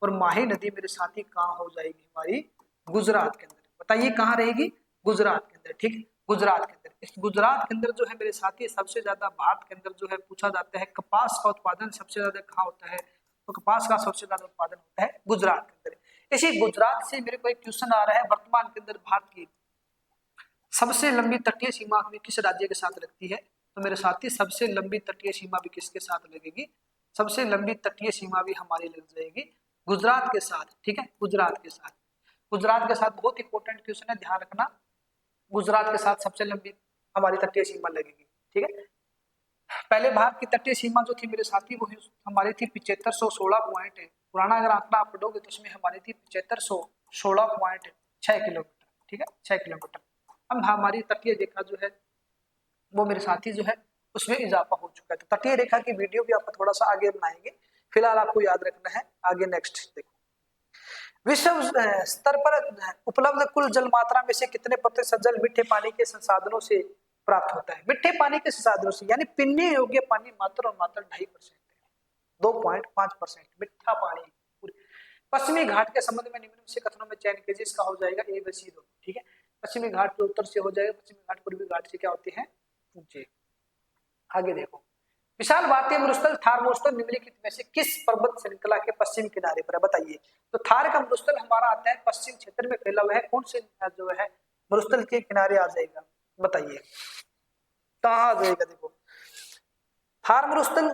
और माही नदी मेरे साथी कहाँ हो जाएगी, हमारी गुजरात के अंदर। बताइए कहाँ रहेगी, गुजरात के अंदर, ठीक, गुजरात के अंदर। इस गुजरात के अंदर जो है मेरे साथी सबसे ज्यादा, भारत के अंदर जो है पूछा जाता है कपास का उत्पादन सबसे ज्यादा कहाँ होता है, तो कपास का सबसे ज्यादा उत्पादन होता है गुजरात के अंदर। इसी गुजरात से मेरे को एक क्वेश्चन आ रहा है, वर्तमान के अंदर भारत की सबसे लंबी तटीय सीमा भी किस राज्य के साथ लगती है, तो मेरे साथी सबसे लंबी तटीय सीमा भी किसके साथ लगेगी, सबसे लंबी तटीय सीमा भी हमारी लग जाएगी गुजरात के साथ, ठीक है, गुजरात के साथ। गुजरात के साथ बहुत इंपॉर्टेंट क्वेश्चन है, ध्यान रखना, गुजरात के साथ सबसे लंबी हमारी तटीय सीमा लगेगी, ठीक है। पहले भारत की तटीय सीमा जो थी मेरे साथी वो हमारी थी 7516 पॉइंट है, पुराना अगर आंकड़ा आप पढ़ोगे तो उसमें हमारी थी 7516.6 किलोमीटर, ठीक है, 6 किलोमीटर। अब हमारी तटीय रेखा जो है वो मेरे साथी जो है उसमें इजाफा हो चुका है। तो तटीय रेखा की वीडियो भी आपको थोड़ा सा आगे बनाएंगे, फिलहाल आपको याद रखना है। आगे नेक्स्ट देखो, विश्व स्तर पर उपलब्ध कुल जल मात्रा में से कितने प्रतिशत जल मीठे पानी के संसाधनों से प्राप्त होता है, मीठे पानी के संसाधनों से, यानी पीने योग्य पानी मात्र और मात्र 2.5% है, 2.5% मीठा पानी। पश्चिमी घाट के संबंध में निम्न से कथनों में चयन कीजिए, इसका हो जाएगा ए बी सी दो, ठीक है। पश्चिमी घाट के उत्तर से हो जाएगा, पश्चिमी घाट पूर्वी घाट से क्या होते हैं, ऊंचे। आगे देखो, विशाल भारतीय मरुस्थल थार मरुस्थल निम्नलिखित में से किस पर्वत श्रृंखला के पश्चिम किनारे पर है, बताइए। तो थार का मरुस्थल हमारा आता है पश्चिम क्षेत्र में फैला हुआ है, कौन से जो है मरुस्थल के किनारे आ जाएगा, बताइए कहाँ आ जाएगा। देखो थार मरुस्थल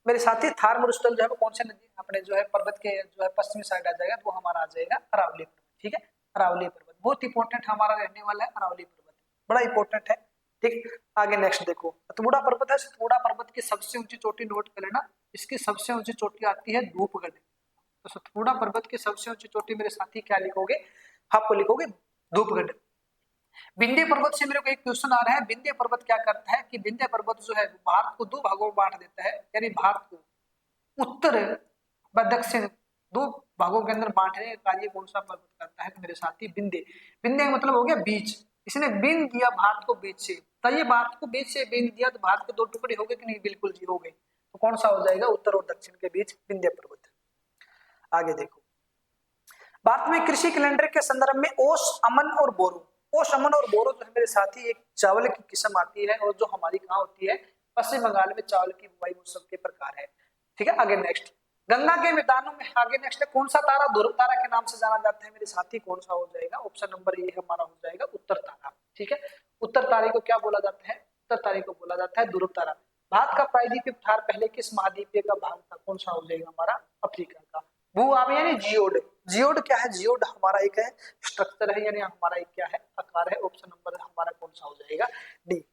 मेरे साथी, थार मरुस्थल जो है वो कौन से नदी अपने जो है पर्वत के जो है पश्चिमी साइड आ जाएगा, वो हमारा आ जाएगा अरावली पर्वत, ठीक है, अरावली पर्वत बहुत इंपॉर्टेंट हमारा रहने वाला है, अरावली पर्वत बड़ा इंपॉर्टेंट है, ठीक। आगे नेक्स्ट देखो, सतपुड़ा पर्वत है, सतपुड़ा पर्वत की सबसे ऊंची चोटी नोट कर लेना, इसकी सबसे ऊंची चोटी आती है धूपगढ़। तो सतपुड़ा पर्वत की सबसे ऊंची चोटी मेरे साथी क्या लिखोगे, आपको लिखोगे धूपगढ़। विंध्य पर्वत से मेरे को एक क्वेश्चन आ रहा है, विंध्य पर्वत क्या करता है कि विंध्य पर्वत जो है भारत को दो भागों में बांट देता है, यानी भारत को उत्तर व दक्षिण दो भागों के अंदर बांटने का कार्य कौन सा पर्वत करता है, तो मेरे साथी विंध्य। विंध्य का मतलब हो गया बीच, इसने बीन दिया भारत को बीच से, तो ये भारत को बीच से बीन दिया तो भारत के दो टुकड़े हो गए कि नहीं, बिल्कुल जी हो गए। तो कौन सा हो जाएगा, उत्तर और दक्षिण के बीच विंध्य पर्वत। आगे देखो, भारत में कृषि कैलेंडर के संदर्भ में ओस, अमन और बोरो, ओस, अमन और बोरो जो है मेरे साथी एक चावल की किस्म आती है और जो हमारी कहाँ होती है, पश्चिम बंगाल में चावल की बुआई मौसम के प्रकार है। ठीक है, आगे नेक्स्ट, गंगा के मैदानों में, आगे नेक्स्ट है, कौन सा तारा ध्रुव तारा के नाम से जाना जाता है मेरे साथी, कौन सा हो जाएगा, ऑप्शन नंबर ए हमारा हो जाएगा उत्तर तारा। ठीक है, उत्तर तारे को क्या बोला जाता है, उत्तर तारे को बोला जाता है ध्रुव तारा। भारत का प्रायद्वीपीय पठार पहले किस महाद्वीप का भाग था, कौन सा हो जाएगा हमारा, अफ्रीका का। भू आम यानी जियोड, जियोड क्या है, जियोड हमारा एक है स्ट्रक्चर है, यानी हमारा एक क्या है, आकार है। ऑप्शन नंबर हमारा कौन सा हो जाएगा, डी।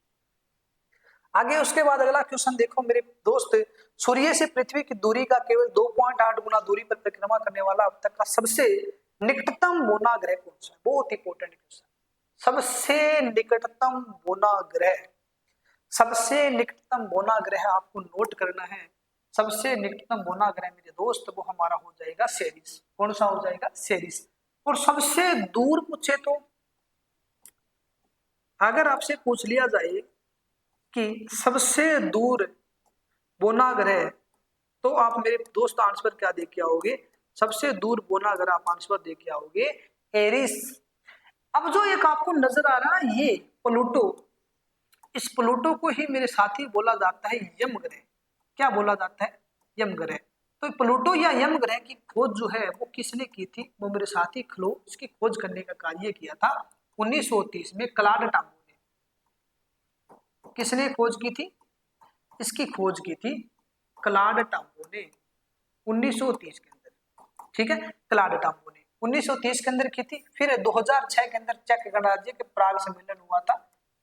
आगे उसके बाद अगला क्वेश्चन देखो मेरे दोस्त, सूर्य से पृथ्वी की दूरी का केवल 2.8 गुना दूरी पर परिक्रमा करने वाला अब तक का सबसे निकटतम बोना ग्रह कौन सा है, बहुत इंपॉर्टेंट क्वेश्चन। सबसे निकटतम बोना ग्रह, सबसे निकटतम बोना ग्रह आपको नोट करना है। सबसे निकटतम बोना ग्रह मेरे दोस्त वो हमारा हो जाएगा सेरिस, कौन सा हो जाएगा, सेरिस। और सबसे दूर पूछे तो, अगर आपसे पूछ लिया जाए कि सबसे दूर बोना ग्रह, तो आप मेरे दोस्त आंसर क्या दे के आओगे, सबसे दूर बोना ग्रह आप आंसर दे के आओगे एरिस। अब जो एक आपको नजर आ रहा है ये प्लूटो, इस प्लूटो को ही मेरे साथी बोला जाता है यम ग्रह। क्या बोला जाता है, यम ग्रह। तो प्लूटो या यम ग्रह की खोज जो है वो किसने की थी, वो मेरे साथी खलो, इसकी खोज करने का कार्य किया था 1930 में क्लाड टांगो ने। किसने खोज की थी, इसकी खोज की थी क्लाड टांगो ने 1930 के अंदर। ठीक है, क्लाड टांगो ने 1930 के अंदर की थी। फिर 2006 के अंदर चेक गणराज्य के प्राग सम्मेलन हुआ था।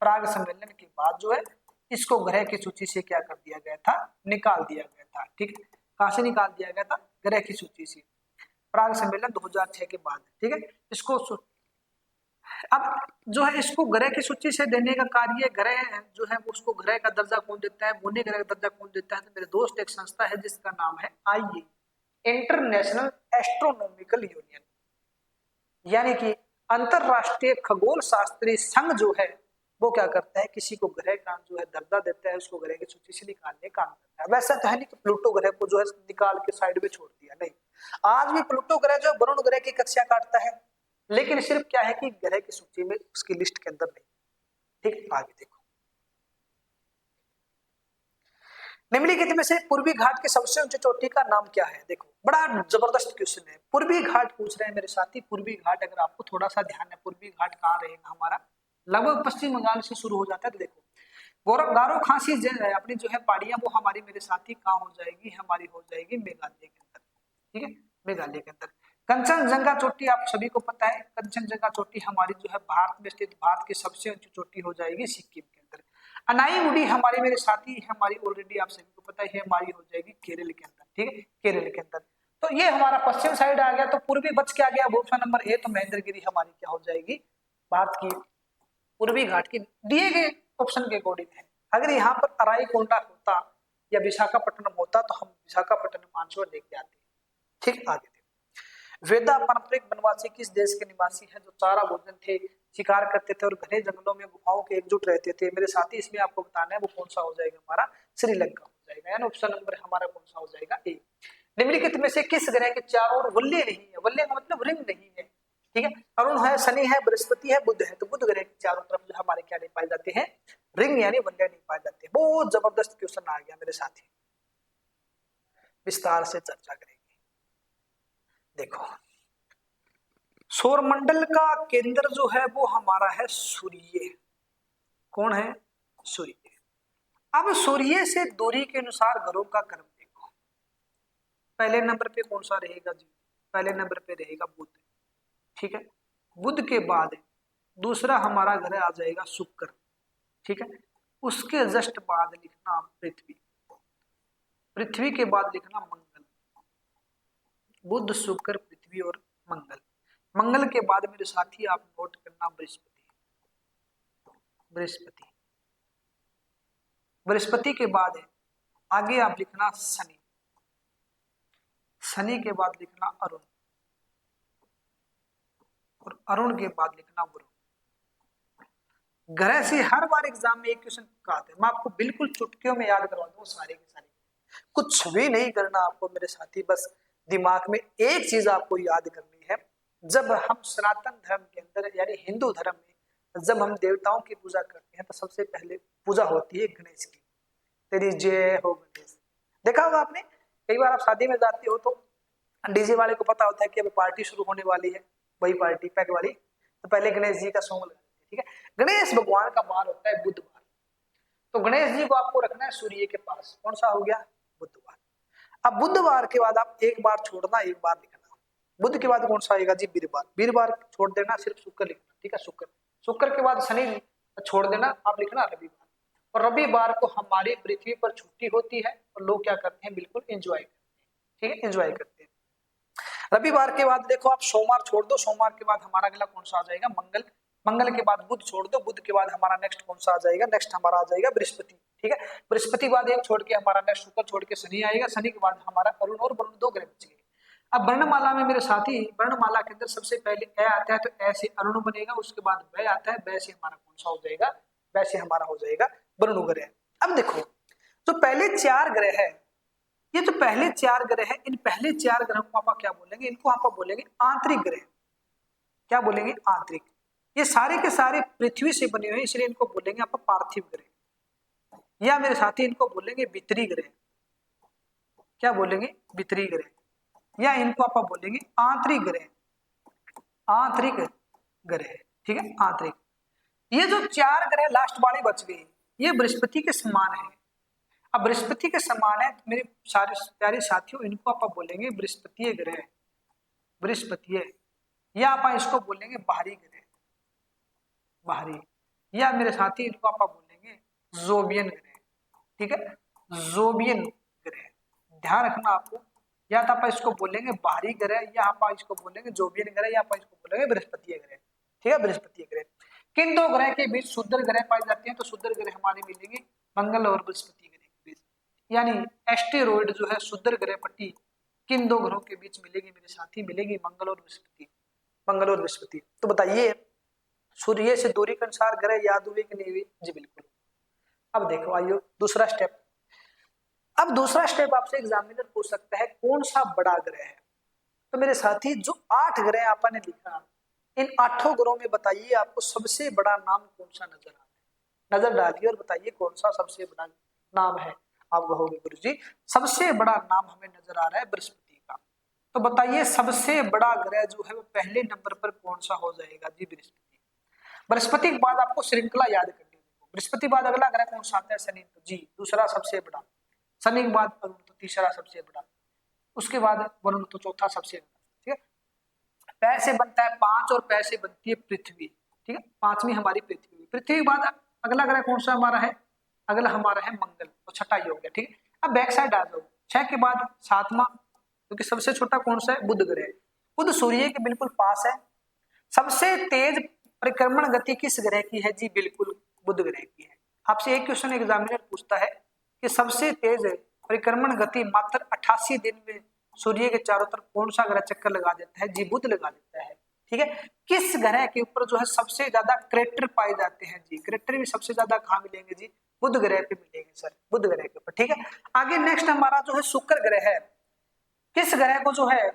प्राग सम्मेलन के बाद जो है इसको ग्रह की सूची से क्या कर दिया गया था, निकाल दिया गया था। ठीक है, कहां से निकाल दिया गया था, ग्रह की सूची से, प्राग सम्मेलन 2006 के बाद। ठीक है, इसको अब जो है इसको ग्रह की सूची से देने का कार्य, ग्रह जो है उसको ग्रह का दर्जा कौन देता है, बोने ग्रह का दर्जा कौन देता है, तो मेरे दोस्त एक संस्था है जिसका नाम है आईए, इंटरनेशनल एस्ट्रोनॉमिकल यूनियन, यानी कि अंतरराष्ट्रीय खगोल शास्त्री संघ जो है वो क्या करता है, किसी को ग्रह का जो है दर्जा देता है, उसको ग्रह की सूची से निकालने का काम करता है। वैसा तो है नहीं कि प्लूटो ग्रह को जो है निकाल के साइड में छोड़ दिया, नहीं, आज भी प्लूटो ग्रह जो है वरुण ग्रह की कक्षा काटता है, लेकिन सिर्फ क्या है कि ग्रह की सूची में उसकी लिस्ट के अंदर नहीं। ठीक, आगे देखो, निम्नलिखित में से पूर्वी घाट के सबसे ऊंची चोटी का नाम क्या है। देखो बड़ा जबरदस्त क्वेश्चन है, पूर्वी घाट पूछ रहे हैं मेरे साथी। पूर्वी घाट अगर आपको थोड़ा सा ध्यान है, पूर्वी घाट कहाँ रहेगा हमारा, लगभग पश्चिम बंगाल से शुरू हो जाता है। तो देखो गारो खासी अपनी जो है पहाड़ियां वो हमारी मेरे साथी कहाँ हो जाएगी, हमारी हो जाएगी मेघालय के अंदर। ठीक है, मेघालय के अंदर। कंचनजंगा चोटी आप सभी को पता है, कंचनजंगा चोटी हमारी जो है भारत में स्थित भारत की सबसे ऊंची चोटी हो जाएगी सिक्किम के अंदर। अनाईमुडी हमारे मेरे साथी हमारी ऑलरेडी आप सभी को पता है हमारी हो जाएगी केरल के अंदर। ठीक है, केरल के अंदर। तो ये हमारा पश्चिम साइड आ गया, तो पूर्वी बच के आ गया ऑप्शन नंबर ए, तो महेंद्रगिरी हमारी क्या हो जाएगी, भारत की पूर्वी घाट की दिए गए ऑप्शन के अकॉर्डिंग है। अगर यहाँ पर अराईकोंडा होता या विशाखापट्टनम होता तो हम विशाखापट्टनम आंसर लेके आते। ठीक, आगे देखो, वेदा पारंपरिक वनवासी किस देश के निवासी है जो चारा भोजन थे, शिकार करते थे और घने जंगलों में गुफाओं के एकजुट रहते थे। मेरे साथी इसमें आपको बताना है वो कौन सा हो जाएगा हमारा, श्रीलंका हो जाएगा, यानी ऑप्शन नंबर हमारा कौन सा हो जाएगा, ए। निम्नलिखित में से किस ग्रह के चारों ओर वल्य नहीं है, वल्य का मतलब रिंग नहीं है। ठीक है, अरुण है, शनि है, बृहस्पति है, बुध है, तो बुध ग्रह के चारों तरफ जो हमारे क्या नहीं पाए जाते हैं, रिंग यानी वल्य नहीं पाए जाते। बहुत जबरदस्त क्वेश्चन आ गया मेरे साथी, विस्तार से चर्चा करेंगे। देखो सौरमंडल का केंद्र जो है वो हमारा है सूर्य। कौन है, सूर्य। अब सूर्य से दूरी के अनुसार ग्रहों का क्रम देखो, पहले नंबर पे कौन सा रहेगा जी, पहले नंबर पे रहेगा बुध। ठीक है, बुध के बाद दूसरा हमारा ग्रह आ जाएगा शुक्र। ठीक है, उसके जस्ट बाद लिखना पृथ्वी। पृथ्वी के बाद लिखना मंगल, बुध शुक्र पृथ्वी और मंगल। मंगल के बाद मेरे साथी आप नोट करना बृहस्पति, बृहस्पति, बृहस्पति के बाद है आगे आप लिखना शनि, शनि के बाद लिखना अरुण, और अरुण के बाद लिखना वरुण। ग्रह से हर बार एग्जाम में एक क्वेश्चन आते हैं, मैं आपको बिल्कुल चुटकियों में याद करवा दूं सारे के सारे, कुछ भी नहीं करना आपको मेरे साथी, बस दिमाग में एक चीज आपको याद करनी है। जब हम सनातन धर्म के अंदर यानी हिंदू धर्म में जब हम देवताओं की पूजा करते हैं तो सबसे पहले पूजा होती है गणेश की, तेरी जय हो गणेश। देखा होगा आपने, कई बार आप शादी में जाते हो तो डीजे वाले को पता होता है कि अभी पार्टी शुरू होने वाली है, वही पार्टी पैक वाली, तो पहले गणेश जी का सॉन्ग लगा देते हैं, ठीक है। गणेश भगवान का बार होता है बुधवार, तो गणेश जी को आपको रखना है सूर्य के पास, कौन सा हो गया, बुधवार। अब बुधवार के बाद आप एक बार छोड़ना, एक बार लिखना। बुध के बाद कौन सा आएगा जी, वीरवार, वीरवार छोड़ देना, सिर्फ शुक्र लिखना, ठीक है, शुक्र। शुक्र के बाद शनि छोड़ देना, आप लिखना रविवार। और रविवार को हमारी पृथ्वी पर छुट्टी होती है और लोग क्या करते हैं, बिल्कुल एंजॉय करते हैं, ठीक है, एंजॉय करते हैं। रविवार के बाद देखो आप सोमवार छोड़ दो, सोमवार के बाद हमारा अगला कौन सा आ जाएगा, मंगल। मंगल के बाद बुध छोड़ दो, बुध के बाद हमारा नेक्स्ट कौन सा आ जाएगा, नेक्स्ट हमारा आ जाएगा बृहस्पति, ठीक है। बृहस्पति बाद एक छोड़ के हमारा नेक्स्ट शुक्र छोड़ के शनि आएगा, शनि के बाद हमारा अरुण, और वरुण दो ग्रह बच गए। अब वर्णमाला में मेरे साथी, वर्णमाला के अंदर सबसे पहले ए आता है, तो ए से अरुण बनेगा, उसके बाद व आता है, व से हमारा कौन सा हो जाएगा, व से हमारा हो जाएगा वरुण ग्रह। अब देखो जो पहले चार ग्रह है, ये जो पहले चार ग्रह है, इन पहले चार ग्रहों को आप क्या बोलेंगे, इनको आप बोलेंगे आंतरिक ग्रह। क्या बोलेंगे, आंतरिक। ये सारे के सारे पृथ्वी से बने हुए हैं, इसलिए इनको बोलेंगे आप पार्थिव ग्रह, या मेरे साथी इनको बोलेंगे वितरी ग्रह। क्या बोलेंगे, वितरी ग्रह, या इनको आप बोलेंगे आंतरिक ग्रह, आंतरिक ग्रह, ठीक है, आंतरिक। ये जो चार ग्रह लास्ट वाले बच गए, ये बृहस्पति के समान है। अब बृहस्पति के समान है तो मेरे सारे प्यारे साथियों, इनको आप बोलेंगे बृहस्पतीय ग्रह, बृहस्पतीय, या आप इसको बोलेंगे बाहरी ग्रह, बाहरी, या मेरे साथी इनको आप बोलेंगे जोबियन ग्रह, ठीक है, जोबियन ग्रह। ध्यान रखना आपको, या तो आप इसको बोलेंगे बाहरी ग्रह, या आप इसको बोलेंगे जोबियन ग्रह, या आप इसको बोलेंगे बृहस्पतीय ग्रह, ठीक है, बृहस्पतीय ग्रह। किन दो ग्रह के बीच शुद्ध ग्रह पाए जाते हैं, तो शुद्ध ग्रह हमारे मिलेंगे मंगल और बृहस्पति ग्रह के बीच, यानी एस्टेरॉइड जो है शुद्ध ग्रह पट्टी किन दो ग्रहों के बीच मिलेगी मेरे साथी, मिलेगी मंगल और बृहस्पति, मंगल और बृहस्पति। तो बताइए सूर्य से दूरी के अनुसार ग्रह याद हुए कि नहीं हुए, जी बिल्कुल। अब देखो आइयो दूसरा स्टेप, अब दूसरा स्टेप आपसे एग्जामिनर पूछ सकता है कौन सा बड़ा ग्रह है। तो मेरे साथी जो 8 ग्रह आपने लिखा, इन 8 ग्रहों में बताइए आपको सबसे बड़ा नाम कौन सा नजर आ रहा है, नजर डालिए और बताइए कौन सा सबसे बड़ा नाम है। आप कहोगे गुरुजी सबसे बड़ा नाम हमें नजर आ रहा है बृहस्पति का, तो बताइए सबसे बड़ा ग्रह जो है वो पहले नंबर पर कौन सा हो जाएगा जी, बृहस्पति। बृहस्पति के बाद आपको श्रृंखला याद करनी है, बृहस्पति बाद अगला ग्रह कौन सा आता है, शनि, तो जी दूसरा सबसे बड़ा, शनि के बाद अरुण तो तीसरा सबसे बड़ा, उसके बाद वरुण तो चौथा सबसे बड़ा, ठीक है। पै से बनता है 5 और पै से बनती है पृथ्वी, ठीक है, 5वीं हमारी पृथ्वी। पृथ्वी के बाद अगला ग्रह कौन सा हमारा है, अगला हमारा है मंगल, तो छठा ही हो गया, ठीक है। अब बैक साइड आ जाओ, 6 के बाद 7वां, क्योंकि सबसे छोटा कौन सा है, बुध ग्रह। बुध सूर्य के बिल्कुल पास है। सबसे तेज परिक्रमण गति किस ग्रह की है जी, बिल्कुल बुध ग्रह की है। आपसे एक क्वेश्चन एग्जामिनर पूछता है कि सबसे तेज परिक्रमण गति मात्र 88 दिन में सूर्य के चारों तरफ कौन सा ग्रह चक्कर लगा देता है जी, बुध लगा देता है, ठीक है। किस ग्रह के ऊपर जो है सबसे ज्यादा क्रेटर पाए जाते हैं जी, क्रेटर भी सबसे ज्यादा कहां मिलेंगे जी, बुध ग्रह पे मिलेंगे सर, बुध ग्रह के ऊपर, ठीक है। आगे नेक्स्ट हमारा जो है शुक्र ग्रह है, किस ग्रह को जो है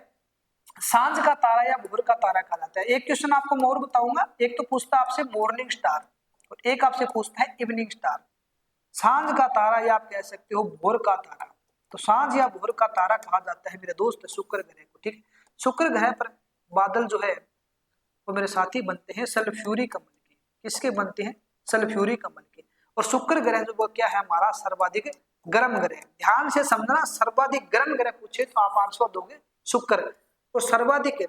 सांझ का तारा या भोर का तारा कहा जाता है। एक क्वेश्चन आपको मैं और बताऊंगा, एक तो पूछता है आपसे मॉर्निंग स्टार और एक आपसे पूछता है इवनिंग स्टार। सांझ का तारा या आप कह सकते हो भोर का तारा, तो सांझ या भोर का तारा कहा जाता है मेरे दोस्त शुक्र ग्रह को, ठीक। शुक्र ग्रह पर बादल जो है वो मेरे साथी बनते हैं सल्फ्यूरी कमल के, किसके बनते हैं, सल्फ्यूरी कमल के। और शुक्र ग्रह जो वो क्या है हमारा सर्वाधिक गर्म ग्रह, ध्यान से समझना, सर्वाधिक गर्म ग्रह पूछे तो आप आंसर दोगे शुक्र। और सर्वाधिक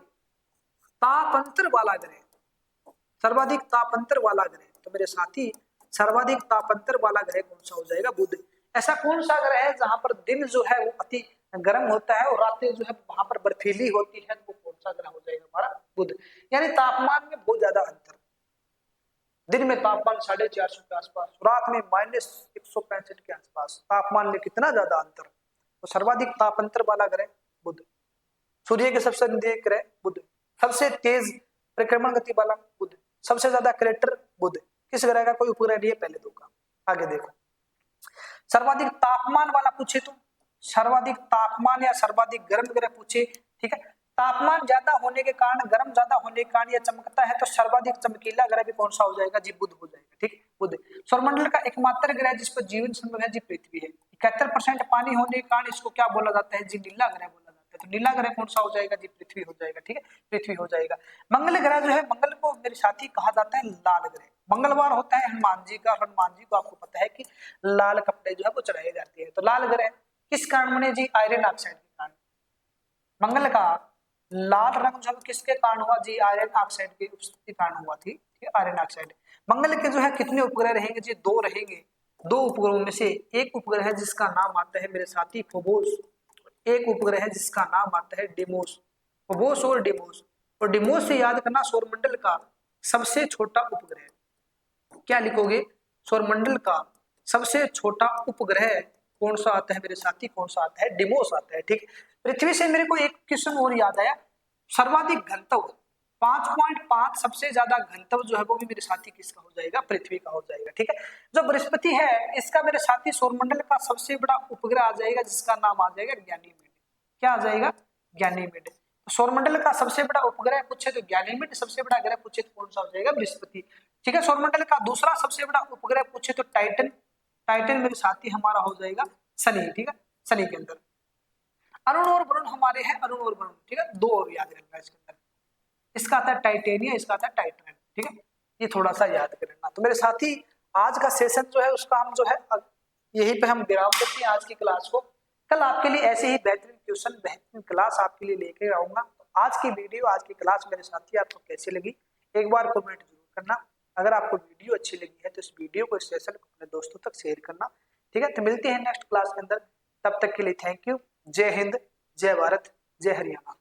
तापांतर वाला ग्रह, सर्वाधिक तापांतर वाला ग्रह, तो मेरे साथी सर्वाधिक तापांतर वाला ग्रह कौन सा हो जाएगा, बुध। ऐसा कौन सा ग्रह है जहां पर दिन जो है वो अति गर्म होता है और रातें जो है वहां पर बर्फीली होती है, वो कौन सा ग्रह हो जाएगा? हमारा बुध। यानी तापमान में बहुत ज्यादा अंतर, दिन में तापमान 450 के आसपास, रात में -165 के आसपास, तापमान में कितना ज्यादा अंतर। तो सर्वाधिक ताप अंतर वाला ग्रह बुध, सूर्य के सबसे नजदीक ग्रह बुध, सबसे तेज परिक्रमण गति वाला बुध, सबसे ज्यादा क्रेटर बुध। किस ग्रह का कोई उपग्रह नहीं है पहले दो का। आगे देखो, सर्वाधिक तापमान वाला पूछे तो, सर्वाधिक तापमान या सर्वाधिक गर्म ग्रह पूछे, ठीक है, तापमान ज्यादा होने के कारण, गर्म ज्यादा होने के कारण यह चमकता है, तो सर्वाधिक चमकीला ग्रह भी कौन सा हो जाएगा जी? बुध हो जाएगा, ठीक, बुध। सौरमंडल का एकमात्र ग्रह जिस पर जीवन संभव है जी पृथ्वी है। 71% पानी होने के कारण इसको क्या बोला जाता है जी? नीला ग्रह बोला जाता है। तो नीला ग्रह कौन सा हो जाएगा जी? पृथ्वी हो जाएगा, ठीक है, पृथ्वी हो जाएगा। मंगल ग्रह जो है, मंगल को मेरे साथी कहा जाता है लाल ग्रह। मंगलवार होता है हनुमान जी का, हनुमान जी को आपको पता है कि लाल कपड़े जो है वो चढ़ाए जाते हैं। तो लाल ग्रह किस कारण बने जी? आयरन ऑक्साइड के कारण। मंगल का लाल रंग जो किसके कारण हुआ जी? आयरन ऑक्साइड की उपस्थिति कारण हुआ थी, आयरन ऑक्साइड। मंगल के जो है कितने उपग्रह रहेंगे जी? 2 रहेंगे। 2 उपग्रहों में से एक उपग्रह है जिसका नाम आता है मेरे साथी फोबोस, एक उपग्रह है जिसका नाम आता है डिमोस। फोबोस और डिमोस, और डिमोस से याद करना सौरमंडल का सबसे छोटा उपग्रह। क्या लिखोगे? सौरमंडल का सबसे छोटा उपग्रह कौन सा आता है मेरे साथी? कौन सा आता है? डिमोस आता है, ठीक। पृथ्वी से मेरे को एक क्वेश्चन और याद आया, सर्वाधिक घनत्व 5.5 सबसे ज्यादा घनत्व जो है वो भी मेरे साथी किसका हो जाएगा? पृथ्वी का हो जाएगा, ठीक है। जो बृहस्पति है इसका मेरे साथी सौरमंडल का सबसे बड़ा उपग्रह आ जाएगा जिसका नाम आ जाएगा गैनीमेड। क्या आ जाएगा? गैनीमेड। सौरमंडल का सबसे बड़ा उपग्रह पूछे तो गैनीमेड, सबसे बड़ा ग्रह पूछे तो कौन सा हो जाएगा? बृहस्पति, ठीक है। सौरमंडल का दूसरा सबसे बड़ा उपग्रह पूछे तो टाइटन, टाइटन मेरे साथी हमारा हो जाएगा शनि, ठीक है, शनि के अंदर। अरुण और वरुण हमारे हैं, अरुण और वरुण, ठीक है, 2 और याद रखना इसके अंदर। इसका आता है टाइटेनिया, इसका आता है टाइटन, ठीक है, ये थोड़ा सा याद कर लेना। तो मेरे साथी आज का सेशन जो है उसका हम जो है यहीं पे हम विराम देते हैं आज की क्लास को। कल आपके लिए ऐसे ही बेहतरीन क्वेश्चन, बेहतरीन क्लास आपके लिए लेकर आऊंगा। तो आज की वीडियो, आज की क्लास मेरे साथी आपको कैसी लगी एक बार कमेंट जरूर करना। अगर आपको वीडियो अच्छी लगी है तो इस वीडियो को, इस सेशन को अपने दोस्तों तक शेयर करना, ठीक है। तो मिलते हैं नेक्स्ट क्लास के अंदर, तब तक के लिए थैंक यू। जय हिंद, जय भारत, जय हरियाणा।